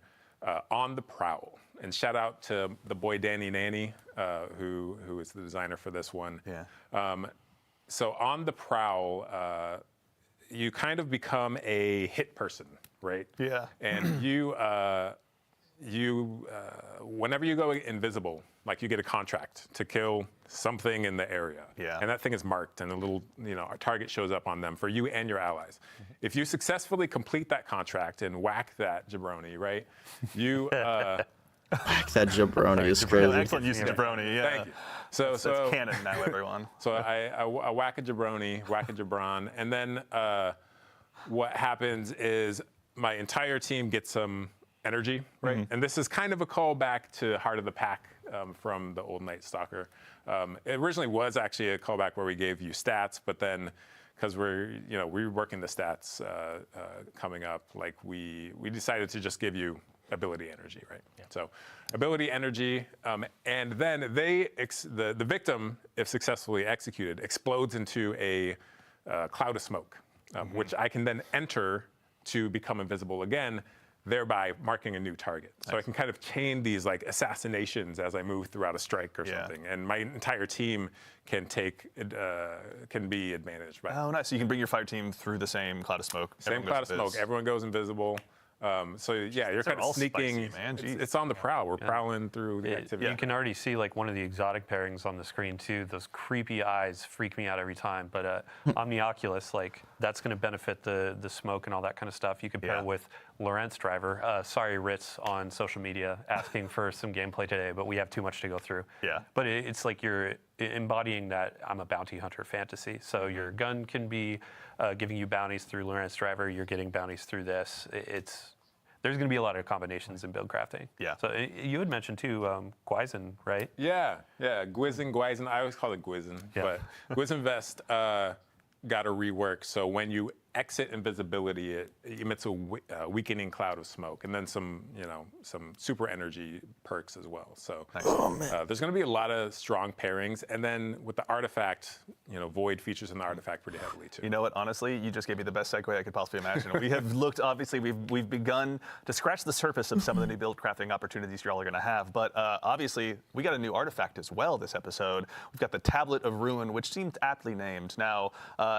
on the prowl. And shout out to the boy Danny Nanny, who is the designer for this one. Yeah. So on the prowl, you kind of become a hit person, right? Yeah. And whenever you go invisible, like you get a contract to kill something in the area. Yeah. And that thing is marked, and a little, you know, a target shows up on them for you and your allies. If you successfully complete that contract and whack that jabroni, right? You That jabroni is crazy. Excellent use of jabroni. Yeah. Thank you. So It's canon now, everyone. So I whack a jabroni, whack a jabron, and then what happens is my entire team gets some energy, right? And this is kind of a callback to Heart of the Pack from the old Night Stalker. It originally was actually a callback where we gave you stats, but then because we're working the stats coming up, like we decided to just give you ability energy, right? Yeah. So ability energy, and then the victim, if successfully executed, explodes into a cloud of smoke, which I can then enter to become invisible again, thereby marking a new target. So I can kind of chain these like assassinations as I move throughout a strike or something, and my entire team can be advantaged by. Oh, nice. So you can bring your fire team through the same cloud of smoke. Same cloud of smoke. Everyone goes invisible. So yeah, you're kind of sneaking. Spicy, man. It's on the prowl. We're prowling through the activity. You can already see like one of the exotic pairings on the screen too. Those creepy eyes freak me out every time. But Omnioculus, like that's going to benefit the smoke and all that kind of stuff. You can pair with Lorentz Driver. Sorry, Ritz on social media asking for some gameplay today, but we have too much to go through. Yeah. But it's like you're embodying that I'm a bounty hunter fantasy. So your gun can be giving you bounties through Lorentz Driver. You're getting bounties through this. There's going to be a lot of combinations in build crafting. Yeah. So you had mentioned too, Gwyzen, right? Yeah. Gwyzen. I always call it Gwyzen, but Gwyzen Vest got a rework. So when you exit invisibility, it emits a weakening cloud of smoke, and then some super energy perks as well. So there's going to be a lot of strong pairings, and then with the artifact, Void features in the artifact pretty heavily too. You know what? Honestly, you just gave me the best segue I could possibly imagine. We have looked. Obviously, we've begun to scratch the surface of some of the new build crafting opportunities you all are going to have. But obviously, we got a new artifact as well this episode. We've got the Tablet of Ruin, which seemed aptly named. Now,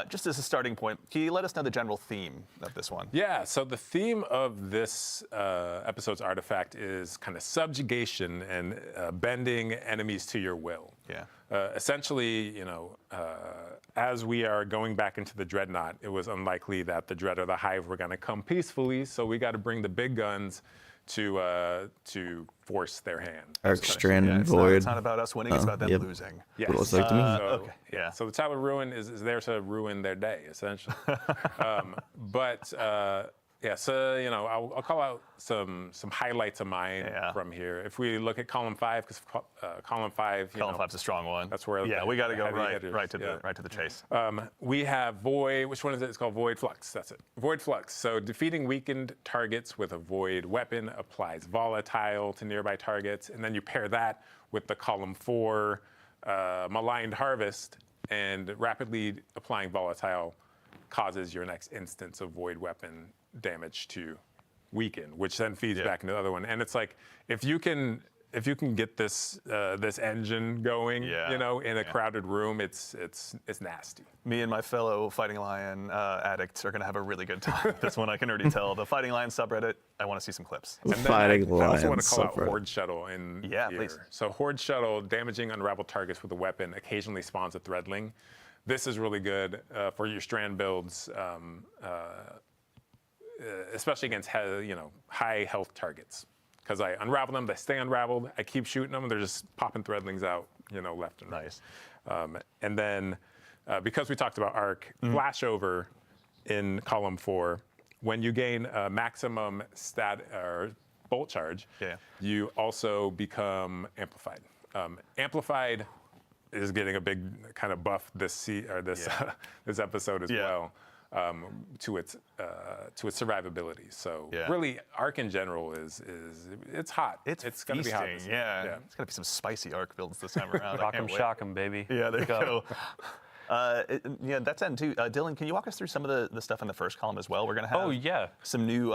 just as a starting point, can you let us know the general theme of this one? Yeah, so the theme of this episode's artifact is kind of subjugation and bending enemies to your will. Yeah. Essentially, as we are going back into the Dreadnought, it was unlikely that the Dread or the Hive were going to come peacefully, so we got to bring the big guns to force their hand. Arcstrand and Void. It's not about us winning, it's about them losing. Yes. What it looks like to me. Okay. Yeah. So the Tablet of Ruin is there to ruin their day, essentially. So I'll call out some highlights of mine from here. If we look at column 5, because column 5, column 5's a strong one. That's where we got to go right to the chase. We have Void. Which one is it? It's called Void Flux. That's it. Void Flux. So defeating weakened targets with a Void weapon applies volatile to nearby targets, and then you pair that with the column 4 Maligned Harvest, and rapidly applying volatile causes your next instance of void weapon damage to weaken, which then feeds back into the other one. And it's like, if you can get this this engine going, you know, in a crowded room, it's nasty. Me and my fellow Fighting Lion addicts are going to have a really good time. This one I can already tell. The Fighting Lion subreddit, I want to see some clips. And Fighting Lion I also want to call subreddit. out Horde Shuttle in here. Please. So Horde Shuttle, damaging unraveled targets with a weapon, occasionally spawns a threadling. This is really good for your strand builds, especially against high health targets. Because I unravel them, they stay unraveled. I keep shooting them, they're just popping threadlings out, left and right. Nice. And then, because we talked about arc, flashover in column 4, when you gain a maximum stat or bolt charge, you also become amplified. Amplified is getting a big kind of buff this this episode as well. To its survivability. So really, arc in general is it's hot. It's going to be hot. Yeah. It's going to be some spicy arc builds this time around. Rock 'em, shock 'em, baby. Yeah, there you go. That's end too. Dylan, can you walk us through some of the stuff in the first column as well? We're going to have some new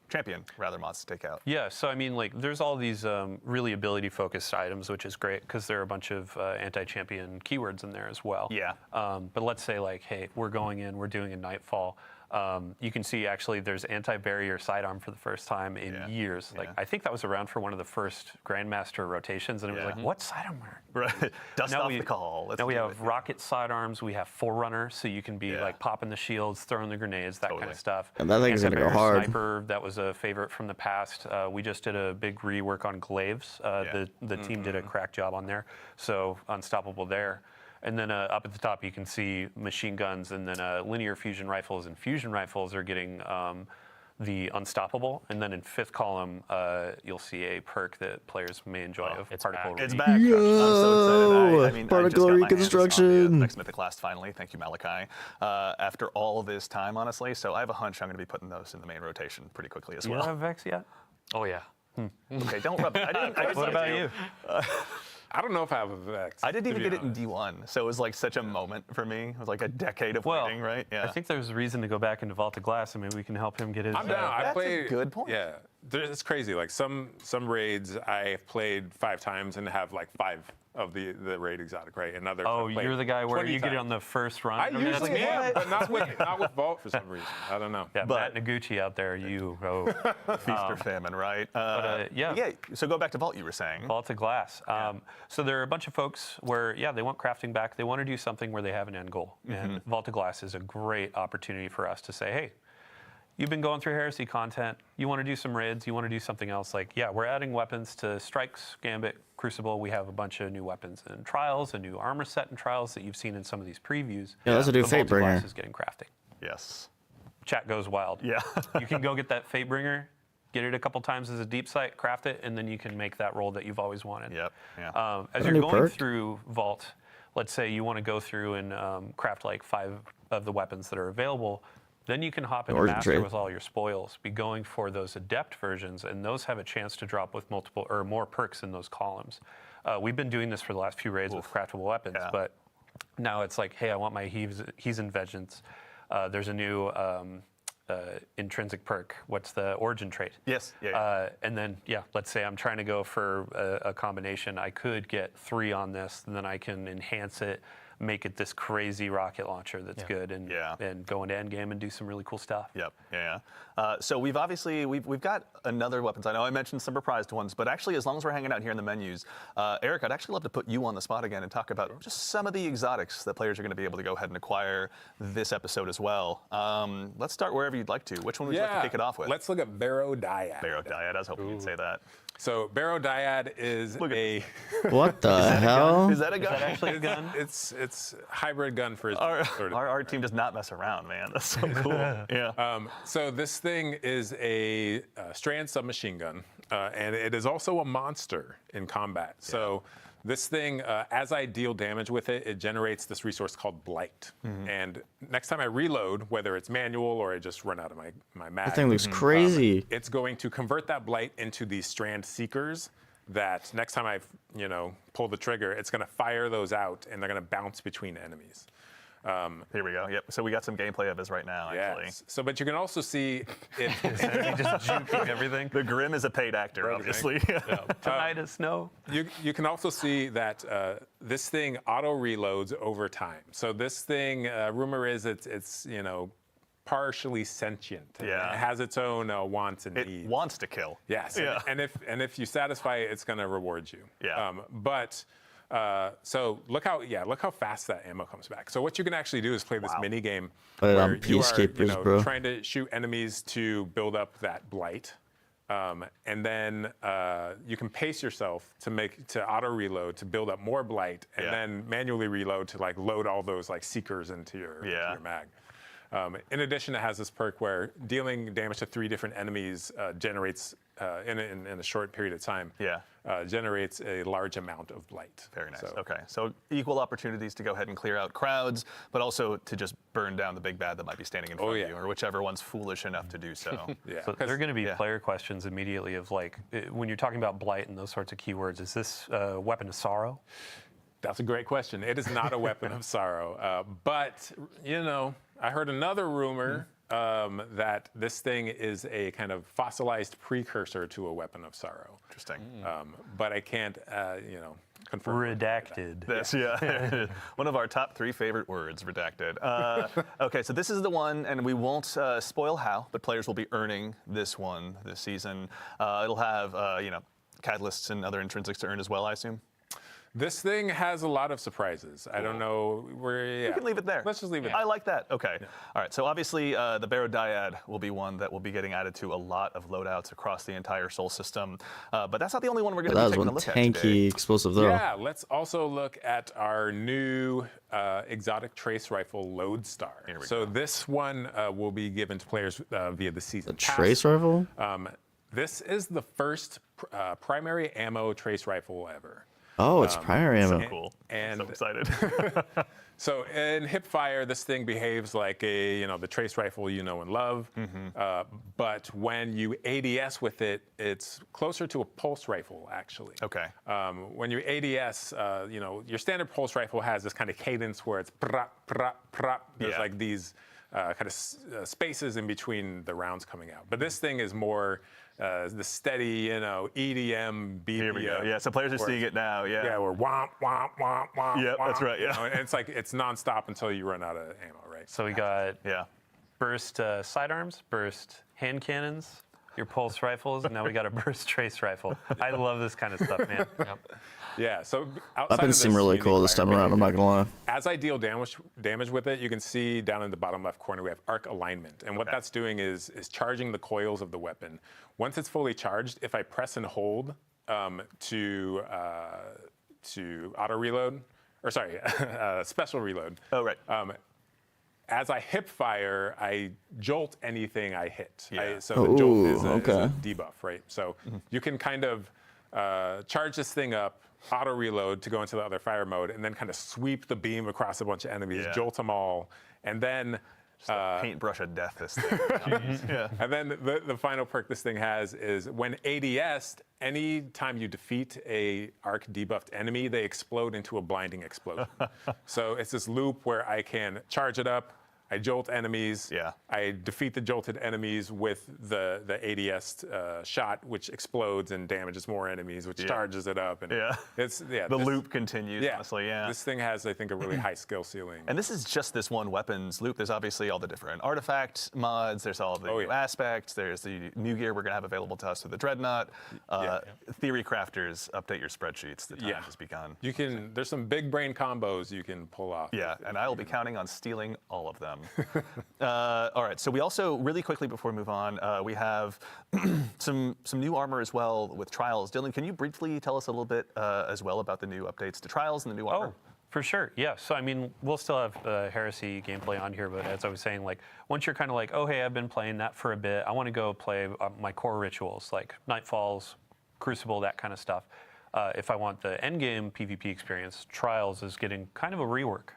champion mods to take out. Yeah, so I mean, like, there's all these really ability-focused items, which is great because there are a bunch of anti-champion keywords in there as well. Yeah. But let's say, like, hey, we're doing a Nightfall. You can see actually there's anti-barrier sidearm for the first time in years. Like, I think that was around for one of the first Grandmaster rotations, and it was like, what sidearm? Right. Dust off the call. Now we have rocket sidearms. We have Forerunner, so you can be like popping the shields, throwing the grenades, that kind of stuff. And that thing's gonna go hard. Sniper, that was a favorite from the past. We just did a big rework on glaives. The team did a crack job on there, so unstoppable there. And then up at the top, you can see machine guns, and then linear fusion rifles and fusion rifles are getting the unstoppable. And then in 5th column, you'll see a perk that players may enjoy of particle It's reconstruction. back. I'm so excited. Particle reconstruction. Next Mythic Last finally. Thank you, Malachi. After all of this time, honestly, so I have a hunch I'm going to be putting those in the main rotation pretty quickly as You well. have Vex yet? Oh yeah. Okay, don't rub it. I didn't What about you? I don't know if I have a Vex. I didn't even get it in D1, so it was like such a moment for me. It was like a decade of waiting, right? I think there's a reason to go back into Vault of Glass, and maybe we can help him get his. I'm down. That's a good point. Yeah, it's crazy. Like some raids I've played 5 times and have like 5 of the raid exotic, right? And others. Oh, you're the guy where you get it on the first run. I usually am, but not with Vault for some reason. I don't know. Yeah, Matt Noguchi out there, feast or famine, right? Yeah. So go back to Vault. You were saying Vault of Glass. So there are a bunch of folks where they want crafting back. They want to do something where they have an end goal, and Vault of Glass is a great opportunity for us to say, hey, you've been going through Heresy content. You want to do some raids. You want to do something else. Like, we're adding weapons to Strikes, Gambit, Crucible. We have a bunch of new weapons in Trials, a new armor set in Trials that you've seen in some of these previews. Yeah, that's a new Vault of Glass Fatebringer. is getting crafting. yes. Chat goes wild. Yeah. You can go get that Fatebringer, get it a couple times as a deep sight, craft it, and then you can make that roll that you've always wanted. Yep. Yeah. As a you're new going perk? through Vault, let's say you want to go through and craft like 5 of the weapons that are available. Then you can hop into Origin Master trade. with all your spoils, be going for those Adept versions, and those have a chance to drop with multiple or more perks in those columns. We've been doing this for the last few raids with craftable weapons, but now it's like, hey, I want my Heathen Vengeance. There's a new intrinsic perk. What's the origin trait? Yes. And then, let's say I'm trying to go for a combination. I could get 3 on this, and then I can enhance it, make it this crazy rocket launcher that's good, and go into endgame and do some really cool stuff. Yep. Yeah. So we've got another weapons. I know I mentioned some reprised ones, but actually, as long as we're hanging out here in the menus, Eric, I'd actually love to put you on the spot again and talk about just some of the exotics that players are going to be able to go ahead and acquire this episode as well. Let's start wherever you'd like to. Which one would you like to kick it off with? Let's look at Barrow Dyad. Barrow Dyad. I was hoping you'd say that. So Barrow Dyad is What the hell? Is that a gun? Is that actually a gun? It's a hybrid gun for his Our team does not mess around, man. That's so cool. Yeah. So this thing is a strand submachine gun, and it is also a monster in combat. So this thing, as I deal damage with it, it generates this resource called Blight. And next time I reload, whether it's manual or I just run out of my mag, That thing looks crazy. it's going to convert that Blight into these strand seekers that next time I pull the trigger, it's going to fire those out, and they're going to bounce between enemies. Here we go. Yep. So we got some gameplay of this right now, actually. Yes. So, but you can also see it. Just juking everything. The Grim is a paid actor, obviously. Tonight is snow. You can also see that this thing auto reloads over time. So this thing, rumor is it's partially sentient. Yeah. It has its own wants and It needs. wants to kill. Yes. Yeah. And if you satisfy it, it's going to reward you. Yeah. So look how fast that ammo comes back. So what you can actually do is play this mini game Play it on where you are Peacekeepers, bro. trying to shoot enemies to build up that blight. And then you can pace yourself to auto reload to build up more blight, and then manually reload to like load all those like seekers into your mag. In addition, it has this perk where dealing damage to 3 different enemies generates in a short period of time. Generates a large amount of blight. Very nice. Okay, so equal opportunities to go ahead and clear out crowds, but also to just burn down the big bad that might be standing in front of you, or whichever one's foolish enough to do so. So there are going to be player questions immediately of like, when you're talking about blight and those sorts of keywords, is this a weapon of sorrow? That's a great question. It is not a weapon of sorrow, but I heard another rumor that this thing is a kind of fossilized precursor to a weapon of sorrow. Interesting. But I can't, confirm. Redacted. This, one of our top 3 favorite words, redacted. Okay, so this is the one, and we won't spoil how, but players will be earning this one this season. It'll have, catalysts and other intrinsics to earn as well, I assume. This thing has a lot of surprises. I don't know where. We can leave it there. Let's just leave it there. I like that. Okay. All right. So obviously, the Barodiad will be one that will be getting added to a lot of loadouts across the entire Sol system. But that's not the only one we're going to be taking a look at today. Tanky explosive though. Yeah. Let's also look at our new exotic trace rifle Lodestar. So this one will be given to players via the season pass. Trace rifle? This is the first primary ammo trace rifle ever. Oh, it's primary ammo. So cool. And I'm so excited. So in hipfire, this thing behaves like the trace rifle you know and love. But when you ADS with it, it's closer to a pulse rifle, actually. Okay. When you ADS, your standard pulse rifle has this kind of cadence where it's prap, prap, prap. There's like these kind of spaces in between the rounds coming out. But this thing is more the steady, EDM, BPM. Here we go. Yeah, so players are seeing it now. Yeah. Yeah, we're womp, womp, womp, womp. Yeah, womp, that's right. Yeah. And it's like it's nonstop until you run out of ammo, right? So we got Yeah. burst sidearms, burst hand cannons, your pulse rifles, and now we got a burst trace rifle. I love this kind of stuff, man. Yeah, so outside Weapons seem really cool this time around, I'm not gonna lie. As I deal damage with it, you can see down in the bottom left corner we have arc alignment. And what that's doing is charging the coils of the weapon. Once it's fully charged, if I press and hold to auto reload, or sorry, special reload. Oh, right. As I hip fire, I jolt anything I hit. Yeah. So the jolt is a okay. debuff, right? So you can kind of charge this thing up, auto reload to go into the other fire mode, and then kind of sweep the beam across a bunch of enemies, jolt them all, and then paintbrush of death, this thing. Yeah. And then the final perk this thing has is when ADS'd, any time you defeat a arc debuffed enemy, they explode into a blinding explosion. So it's this loop where I can charge it up, I jolt enemies. Yeah. I defeat the jolted enemies with the ADS shot, which explodes and damages more enemies, which charges it up. And the loop continues. Honestly, This thing has, I think, a really high skill ceiling. And this is just this one weapons loop. There's obviously all the different artifact mods. There's all the new aspects. There's the new gear we're gonna have available to us through the Dreadnought. Theory crafters, update your spreadsheets. The time has begun. You can. There's some big brain combos you can pull off. Yeah, and I will be counting on stealing all of them. All right, so we also, really quickly before we move on, we have some new armor as well with Trials. Dylan, can you briefly tell us a little bit as well about the new updates to Trials and the new armor? Oh, for sure, yeah. So, I mean, we'll still have Heresy gameplay on here, but as I was saying, like, once you're kind of like, oh, hey, I've been playing that for a bit, I want to go play my core rituals, like Nightfalls, Crucible, that kind of stuff. If I want the endgame PvP experience, Trials is getting kind of a rework.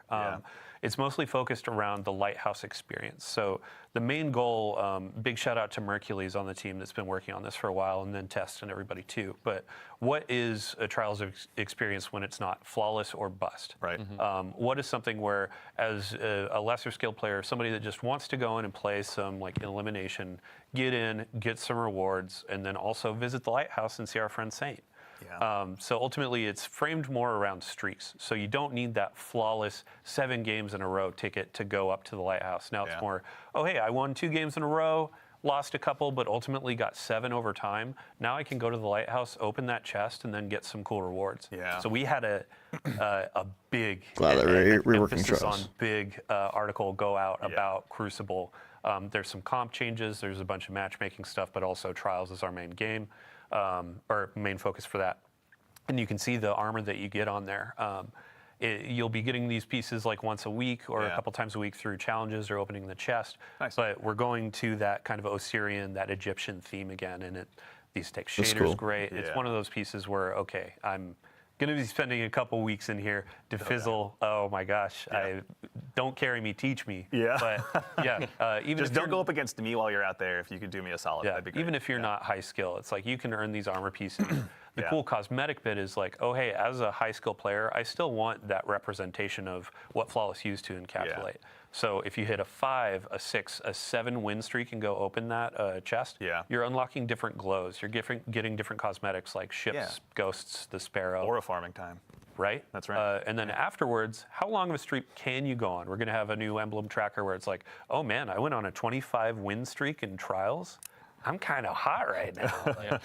it's mostly focused around the Lighthouse experience. So the main goal, big shout out to Mercules on the team that's been working on this for a while, and then Test and everybody too. But what is a Trials experience when it's not flawless or bust? Right. What is something where, as a lesser skilled player, somebody that just wants to go in and play some like elimination, get in, get some rewards, and then also visit the Lighthouse and see our friend Saint. Yeah. So ultimately, it's framed more around streaks. So you don't need that flawless 7 games in a row ticket to go up to the Lighthouse. Now it's more, oh, hey, I won 2 games in a row, lost a couple, but ultimately got 7 over time. Now I can go to the Lighthouse, open that chest, and then get some cool rewards. Yeah. So we had a big Glad that we're working emphasis Trials. on big article go out about Crucible. There's some comp changes. There's a bunch of matchmaking stuff, but also Trials is our main game. Or main focus for that. And you can see the armor that you get on there. You'll be getting these pieces like once a week or a couple times a week through challenges or opening the chest. Nice. But we're going to that kind of Osirian, that Egyptian theme again. And these take That's shaders cool. great. It's one of those pieces where, okay, I'm going to be spending a couple weeks in here to fizzle. Oh my gosh, don't carry me, teach me. Yeah. But even Just if don't you're, go up against me while you're out there. If you could do me a solid, that'd be great. even if you're not high skill, it's like you can earn these armor pieces. The Yeah. cool cosmetic bit is like, oh hey, as a high skill player, I still want that representation of what Flawless used to encapsulate. So if you hit a 5, a 6, a 7 win streak and go open that chest, you're unlocking different glows. You're getting different cosmetics like ships, ghosts, the sparrow. Or a farming time. Right? That's right. And then afterwards, how long of a streak can you go on? We're going to have a new emblem tracker where it's like, oh man, I went on a 25 win streak in Trials. I'm kind of hot right now.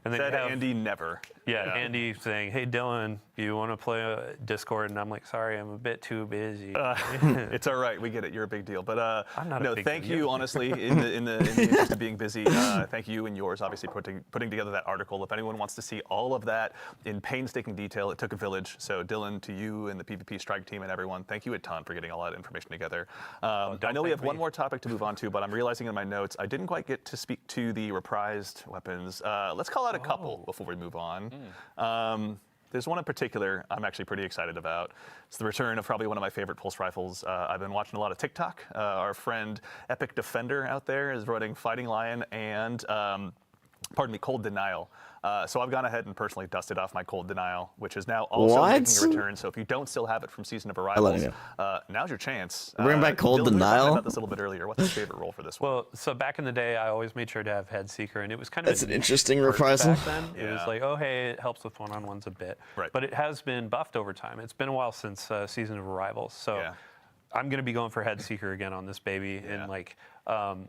And then Said you have, Andy never. Andy saying, hey, Dylan, do you want to play Discord? And I'm like, sorry, I'm a bit too busy. It's all right. We get it. You're a big deal. But I'm not a no, big thank deal. you, honestly, in the interest of being busy. Thank you and yours, obviously, putting together that article. If anyone wants to see all of that in painstaking detail, it took a village. So Dylan, to you and the PvP Strike team and everyone, thank you a ton for getting all that information together. I know we have one more topic to move on to, but I'm realizing in my notes I didn't quite get to speak to the reprised weapons. Let's call out a couple before we move on. There's one in particular I'm actually pretty excited about. It's the return of probably one of my favorite pulse rifles. I've been watching a lot of TikTok. Our friend Epic Defender out there is running Fighting Lion and, Cold Denial. So I've gone ahead and personally dusted off my Cold Denial, which is now also making a return. So if you don't still have it from Season of Arrivals, now's your chance. Bring back Cold Dylan, we were talking Denial? about this a little bit earlier. What's your favorite role for this one? Well, so back in the day, I always made sure to have Head Seeker, and it was kind of That's an interesting reprisal. back then. It was like, oh, hey, it helps with one-on-ones a bit. Right. But it has been buffed over time. It's been a while since Season of Arrivals, so I'm going to be going for Head Seeker again on this baby. And like,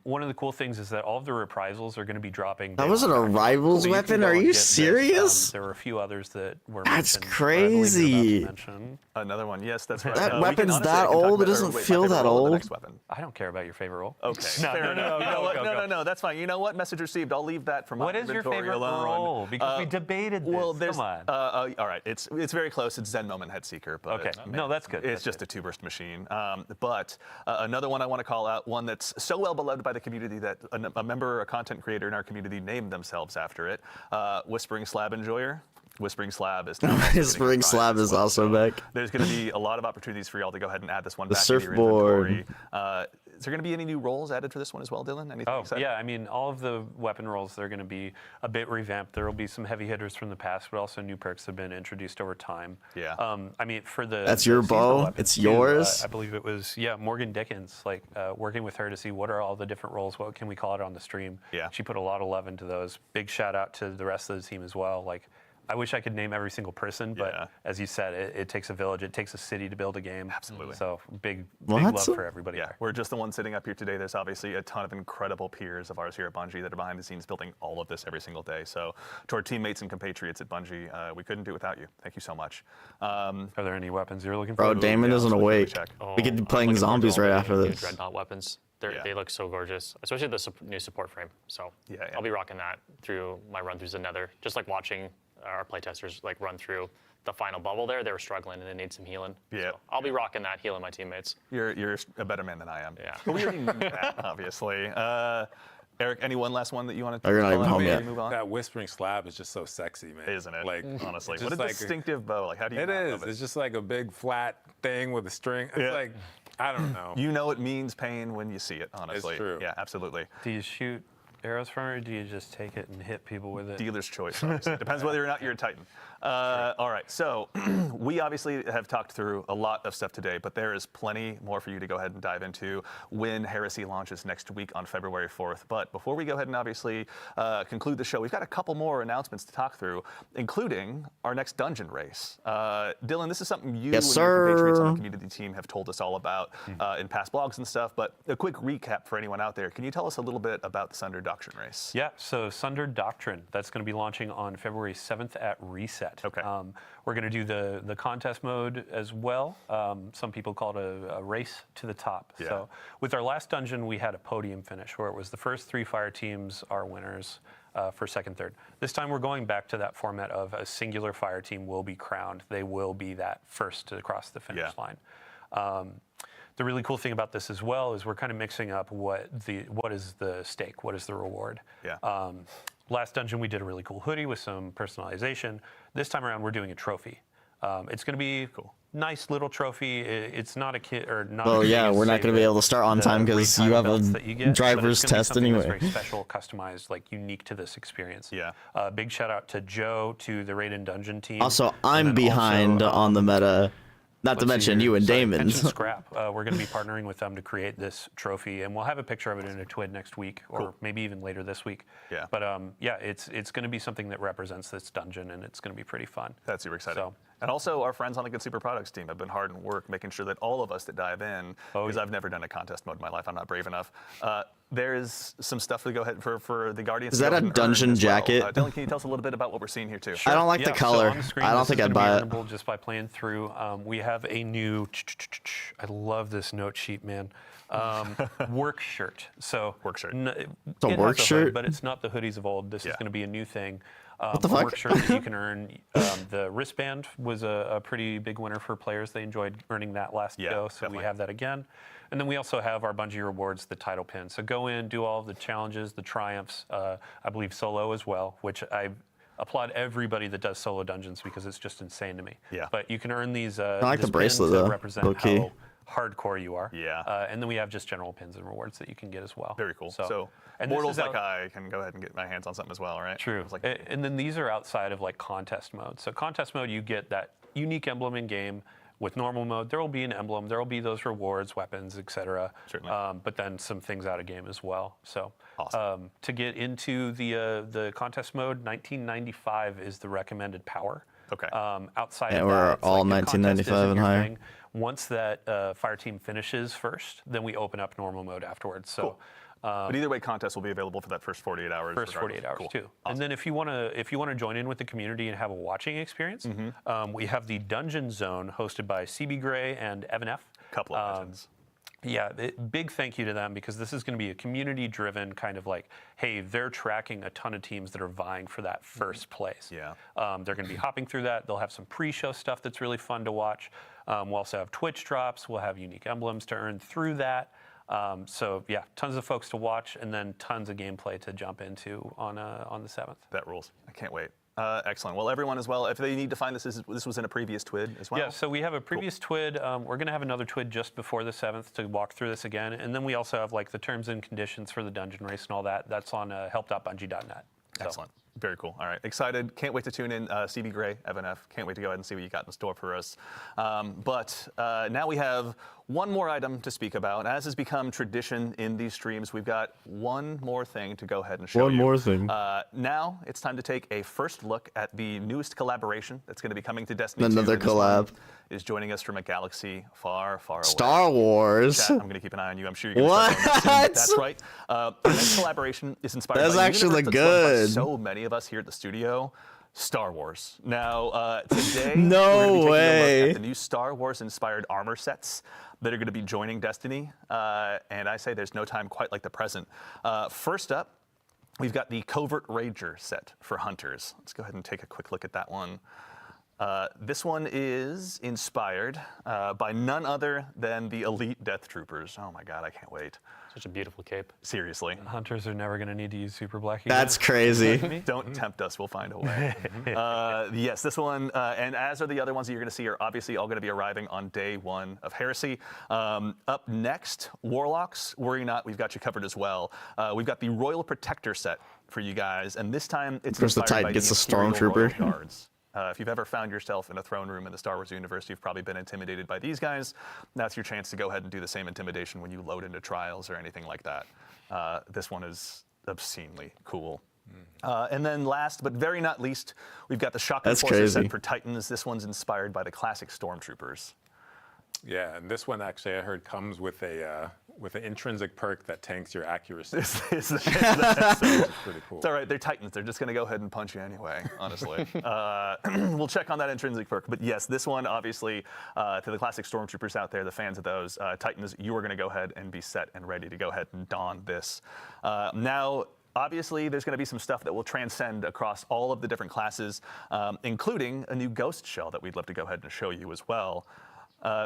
one of the cool things is that all of the reprisals are going to be dropping. That was an Arrivals So you can weapon? go Are and you get this. serious? There were a few others that were That's mentioned, but I believe you're about to crazy. mention. Another one. Yes, that's right. That We can weapon's honestly, that I can talk old? about- It doesn't or wait, my feel favorite that role or the old. next weapon. I don't care about your favorite role. Okay, fair no, enough. no, You know what? go, go. No, that's fine. You know what? Message received. I'll leave that for my What is your inventory favorite alone. role? Because we debated this. Well, there's, Come on. all right, it's very close. It's Zen Moment Head Seeker. But Okay. No, that's good. It's That's just a two-burst machine. But another one I want to call out, one that's so well beloved by the community that a member or a content creator in our community named themselves after it. Whispering Slab Enjoyer. Whispering Slab is now Whispering Slab is also back. There's going to be a lot of opportunities for y'all to go ahead and add this one The back into your surfboard. inventory. Is there going to be any new roles added for this one as well, Dylan? Anything Oh, exciting? yeah. I mean, all of the weapon rolls, they're going to be a bit revamped. There will be some heavy hitters from the past, but also new perks have been introduced over time. Yeah. I mean, for the That's the your seasonal bow? weapons It's too, yours? I believe it was, Morgan Dickens, like working with her to see what are all the different roles, what can we call it on the stream. Yeah. She put a lot of love into those. Big shout out to the rest of the team as well. Like, I wish I could name every single person, but as you said, it takes a village, it takes a city to build a game. Absolutely. So big What? love for everybody Yeah, there. we're just the ones sitting up here today. There's obviously a ton of incredible peers of ours here at Bungie that are behind the scenes building all of this every single day. So to our teammates and compatriots at Bungie, we couldn't do it without you. Thank you so much. Are there any weapons you're looking for? Bro, Damon yeah, isn't let's quickly awake. check. We could be I'm playing looking forward to zombies all right the after new this. Dreadnought weapons. Yeah. They look so gorgeous, especially the new support frame. So Yeah. I'll be rocking that through my run throughs of Nether. Just like watching our playtesters like run through the final bubble there. They were struggling and they need some healing. Yeah. So I'll be rocking that, healing my teammates. You're a better man than I am. Yeah. But we already knew that, obviously. Eric, any one last one that you want to You're not even call out home before yet. we move on? That whispering slab is just so sexy, man. Isn't it? Like, honestly, it's what a just like distinctive bow. Like, how do you? It not is. love it? It's just like a big flat thing with a string. It's Yeah. like, I don't know. You know it means pain when you see it. Honestly, It's true. Yeah, absolutely. Do you shoot arrows from it, or do you just take it and hit people with it? Dealer's choice. Obviously. Depends whether or not you're a Titan. All right, so we obviously have talked through a lot of stuff today, but there is plenty more for you to go ahead and dive into when Heresy launches next week on February 4th. But before we go ahead and obviously conclude the show, we've got a couple more announcements to talk through, including our next dungeon race. Dylan, this is something you Yes, and your compatriots on sir. the community team have told us all about in past blogs and stuff, but a quick recap for anyone out there. Can you tell us a little bit about the Sunder Doctrine race? Yeah, so Sunder Doctrine, that's going to be launching on February 7th at Reset. Okay. We're going to do the contest mode as well. Some people call it a race to the top. Yeah. So with our last dungeon, we had a podium finish where it was the first 3 fire teams are winners for second, third. This time we're going back to that format of a singular fire team will be crowned. They will be that first to cross the finish line. The really cool thing about this as well is we're kind of mixing up what is the stake, what is the reward. Yeah. Last dungeon we did a really cool hoodie with some personalization. This time around we're doing a trophy. It's going to be Cool. Nice little trophy. It's not a kit or not. Well, a yeah, thing we're to not say going to be the- able to start on the time because rate you have belts that you get, a but driver's it's gonna be test something that's anyway. very special, customized, like unique to this experience. Yeah. Big shout out to Joe, to the Raid and Dungeon team. Also, And I'm then behind also, on the meta. Not to let's see mention here. you and Sorry, Damon's. Pension Scrap. We're going to be partnering with them to create this trophy, and we'll have a picture of it in a TWID next week, or maybe even later this week. Yeah. But yeah, it's going to be something that represents this dungeon, and it's going to be pretty fun. That's super exciting. So- And also, our friends on the Good Super Products team have been hard at work making sure that all of us that dive in, because I've never done a contest mode in my life, I'm not brave enough. There is some stuff to go ahead for the Guardians. Is to go that a ahead and dungeon earn as well. jacket? Dylan, can you tell us a little bit about what we're seeing here too? I don't like the color. So on the screen, I don't this think is I'd gonna be buy it. earnable just by playing through. We have a new. I love this note sheet, man. Work shirt. So Work shirt. It's a work shirt? but it's not the hoodies of old. This is Yeah. going to be a new thing. the a fuck? work shirt that you can earn. The wristband was a pretty big winner for players. They enjoyed earning that last Yeah, go, so definitely. we have that again. And then we also have our Bungie rewards, the title pin. So go in, do all of the challenges, the triumphs. I believe solo as well, which I applaud everybody that does solo dungeons because it's just insane to me. Yeah. But you can earn these. I like the these bracelet, pins that though, represent low-key. how hardcore you are. Yeah. And then we have just general pins and rewards that you can get as well. Very cool. So and this mortals is like out- I can go ahead and get my hands on something as well, right? True. It's like, And then these are outside of like contest mode. So contest mode, you get that unique emblem in game. With normal mode, there will be an emblem. There will be those rewards, weapons, etc. Certainly. But then some things out of game as well. So Awesome. to get into the contest mode, 1995 is the recommended power. Okay. Outside Yeah, of we're that, it's all like if contest 1995 isn't and your higher. thing, once that fire team finishes first, then we open up normal mode afterwards. So. Cool. But either way, contests will be available for that first 48 hours. First 48 hours Cool. too. Awesome. And then if you want to join in with the community and have a watching experience, we have the Dungeon Zone hosted by CB Gray and Evan F. Couple of legends. Yeah, big thank you to them because this is going to be a community-driven kind of like, hey, they're tracking a ton of teams that are vying for that first place. Yeah. They're going to be hopping through that. They'll have some pre-show stuff that's really fun to watch. We'll also have Twitch drops. We'll have unique emblems to earn through that. So yeah, tons of folks to watch, and then tons of gameplay to jump into on the 7th. That rules. I can't wait. Excellent. Well, everyone as well, if they need to find this was in a previous TWID as well? Yeah, so we have a previous TWID. We're going to have another TWID just before the 7th to walk through this again. And then we also have like the terms and conditions for the dungeon race and all that. That's on help.bungie.net. So. Excellent. Very cool. All right. Excited. Can't wait to tune in. CB Gray, Evan F. Can't wait to go ahead and see what you got in store for us. But now we have one more item to speak about. As has become tradition in these streams, we've got one more thing to go ahead and show you. One more thing. Now it's time to take a first look at the newest collaboration that's going to be coming to Destiny 2. Another And this one collab. is joining us from a galaxy far, far away. Star Wars. Chat, I'm going to keep an eye on you. I'm sure you're going to start on What? this soon. That's right. The next collaboration is inspired That's by a actually universe that's loved by good. so many of us here at the studio. Star Wars. Now, today, No we're going to be taking a look way. at the new Star Wars-inspired armor sets that are going to be joining Destiny. And I say there's no time quite like the present. First up, we've got the Covert Ranger set for Hunters. Let's go ahead and take a quick look at that one. This one is inspired by none other than the elite Death Troopers. Oh my God, I can't wait. Such a beautiful cape. Seriously. Hunters are never going to need to use Super Black again. That's crazy. Don't tempt us, we'll find a way. Yes, this one, and as are the other ones that you're going to see, are obviously all going to be arriving on day 1 of Heresy. Up next, Warlocks. Worry not, we've got you covered as well. We've got the Royal Protector set for you guys, and this time it's Of course, the inspired by Titan gets a Imperial Royal Stormtrooper. Guards. If you've ever found yourself in a throne room in the Star Wars universe, you've probably been intimidated by these guys. That's your chance to go ahead and do the same intimidation when you load into trials or anything like that. This one is obscenely cool. And then last, but very not least, we've got the Shock That's Enforcer crazy. set for Titans. This one's inspired by the classic Stormtroopers. Yeah, and this one actually I heard comes with an intrinsic perk that tanks your accuracy. It's It's pretty cool. all right, they're Titans. They're just going to go ahead and punch you anyway, honestly. We'll check on that intrinsic perk. But yes, this one, obviously, to the classic Stormtroopers out there, the fans of those, Titans, you are going to go ahead and be set and ready to go ahead and don this. Now, obviously, there's going to be some stuff that will transcend across all of the different classes, including a new ghost shell that we'd love to go ahead and show you as well.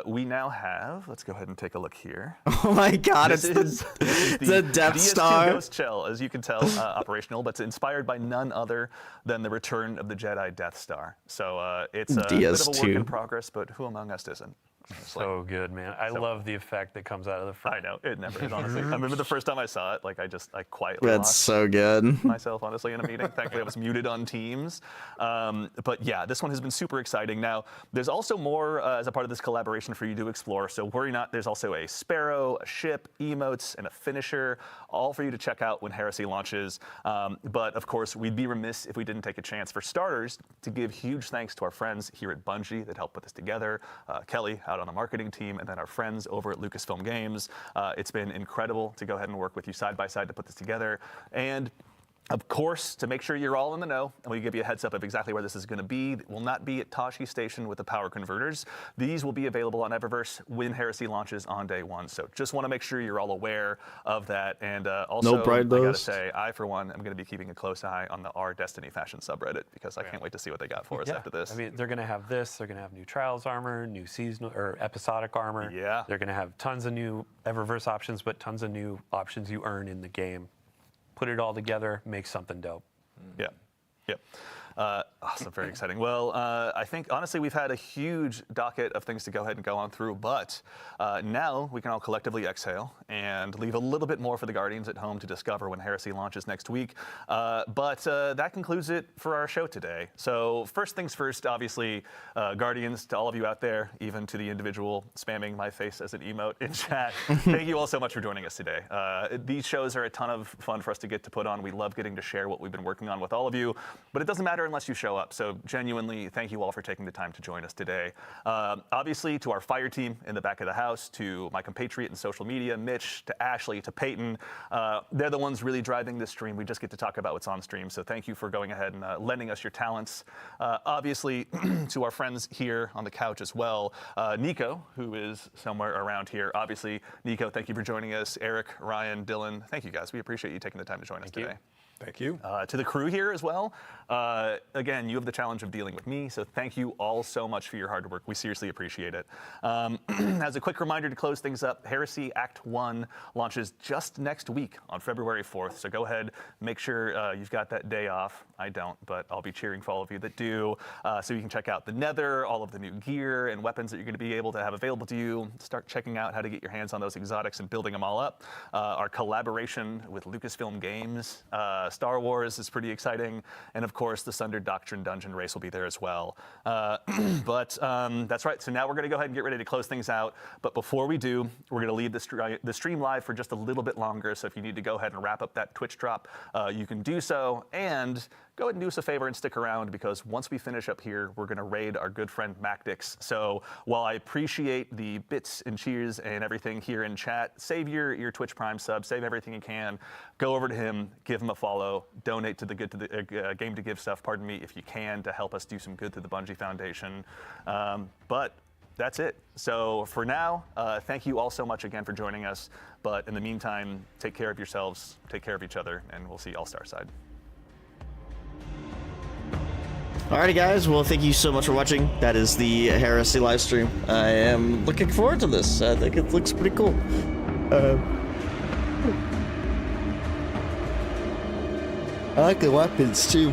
We now have, let's go ahead and take a look here. Oh my God, This it's is the Death DS2 Star. Ghost Shell, as you can tell, operational, but it's inspired by none other than the return of the Jedi Death Star. So it's a bit of a work DS2. in progress, but who among us isn't? Honestly. So good, man. I love the effect that comes out of the front. I know, it never is, honestly. I remember the first time I saw it, like I quietly That's lost so good. myself, honestly, in a meeting. Thankfully, I was muted on Teams. But yeah, this one has been super exciting. Now, there's also more as a part of this collaboration for you to explore. So worry not, there's also a Sparrow, a ship, emotes, and a finisher, all for you to check out when Heresy launches. But of course, we'd be remiss if we didn't take a chance, for starters, to give huge thanks to our friends here at Bungie that helped put this together. Kelly out on the marketing team, and then our friends over at Lucasfilm Games. It's been incredible to go ahead and work with you side by side to put this together. And of course, to make sure you're all in the know, and we give you a heads up of exactly where this is going to be, it will not be at Tashi Station with the power converters. These will be available on Eververse when Heresy launches on day 1. So just want to make sure you're all aware of that. And also, No Pride I got to Dust. say, I, for one, am going to be keeping a close eye on the R Destiny fashion subreddit, because I can't wait to see what they got for us after this. I mean, they're going to have this. They're going to have new Trials armor, new seasonal or episodic armor. Yeah. They're going to have tons of new Eververse options, but tons of new options you earn in the game. Put it all together, make something dope. Yeah. Yep. Awesome, very exciting. Well, I think, honestly, we've had a huge docket of things to go ahead and go on through, but now we can all collectively exhale and leave a little bit more for the Guardians at home to discover when Heresy launches next week. But that concludes it for our show today. So first things first, obviously, Guardians, to all of you out there, even to the individual spamming my face as an emote in chat, thank you all so much for joining us today. These shows are a ton of fun for us to get to put on. We love getting to share what we've been working on with all of you, but it doesn't matter unless you show up. So genuinely, thank you all for taking the time to join us today. Obviously, to our fire team in the back of the house, to my compatriot in social media, Mitch, to Ashley, to Peyton, they're the ones really driving this stream. We just get to talk about what's on stream. So thank you for going ahead and lending us your talents. Obviously, to our friends here on the couch as well, Nico, who is somewhere around here. Obviously, Nico, thank you for joining us. Eric, Ryan, Dylan, thank you guys. We appreciate you taking the time to join us today. Thank you. To the crew here as well. Again, you have the challenge of dealing with me, so thank you all so much for your hard work. We seriously appreciate it. As a quick reminder to close things up, Heresy Act 1 launches just next week on February 4th, so go ahead, make sure you've got that day off. I don't, but I'll be cheering for all of you that do, so you can check out the Nether, all of the new gear and weapons that you're going to be able to have available to you. Start checking out how to get your hands on those exotics and building them all up. Our collaboration with Lucasfilm Games, Star Wars is pretty exciting, and of course the Sundered Doctrine Dungeon race will be there as well. But that's right, so now we're going to go ahead and get ready to close things out, but before we do, we're going to leave the stream live for just a little bit longer, so if you need to go ahead and wrap up that Twitch drop, you can do so, and go ahead and do us a favor and stick around, because once we finish up here, we're going to raid our good friend Mactix. So while I appreciate the bits and cheers and everything here in chat, save your Twitch Prime sub, save everything you can, go over to him, give him a follow, donate to the Game to Give stuff, pardon me, if you can, to help us do some good through the Bungie Foundation. But that's it. So for now, thank you all so much again for joining us. But in the meantime, take care of yourselves, take care of each other, and we'll see you all Starside. Alrighty, guys. Well, thank you so much for watching. That is the Heresy live stream. I am looking forward to this. I think it looks pretty cool. I like the weapons too.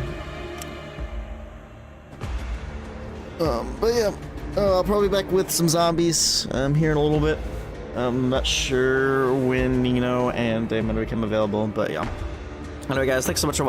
But yeah, I'll probably be back with some zombies here in a little bit. I'm not sure when, and I'm gonna become available, but yeah. Anyway, guys, thanks so much for watching.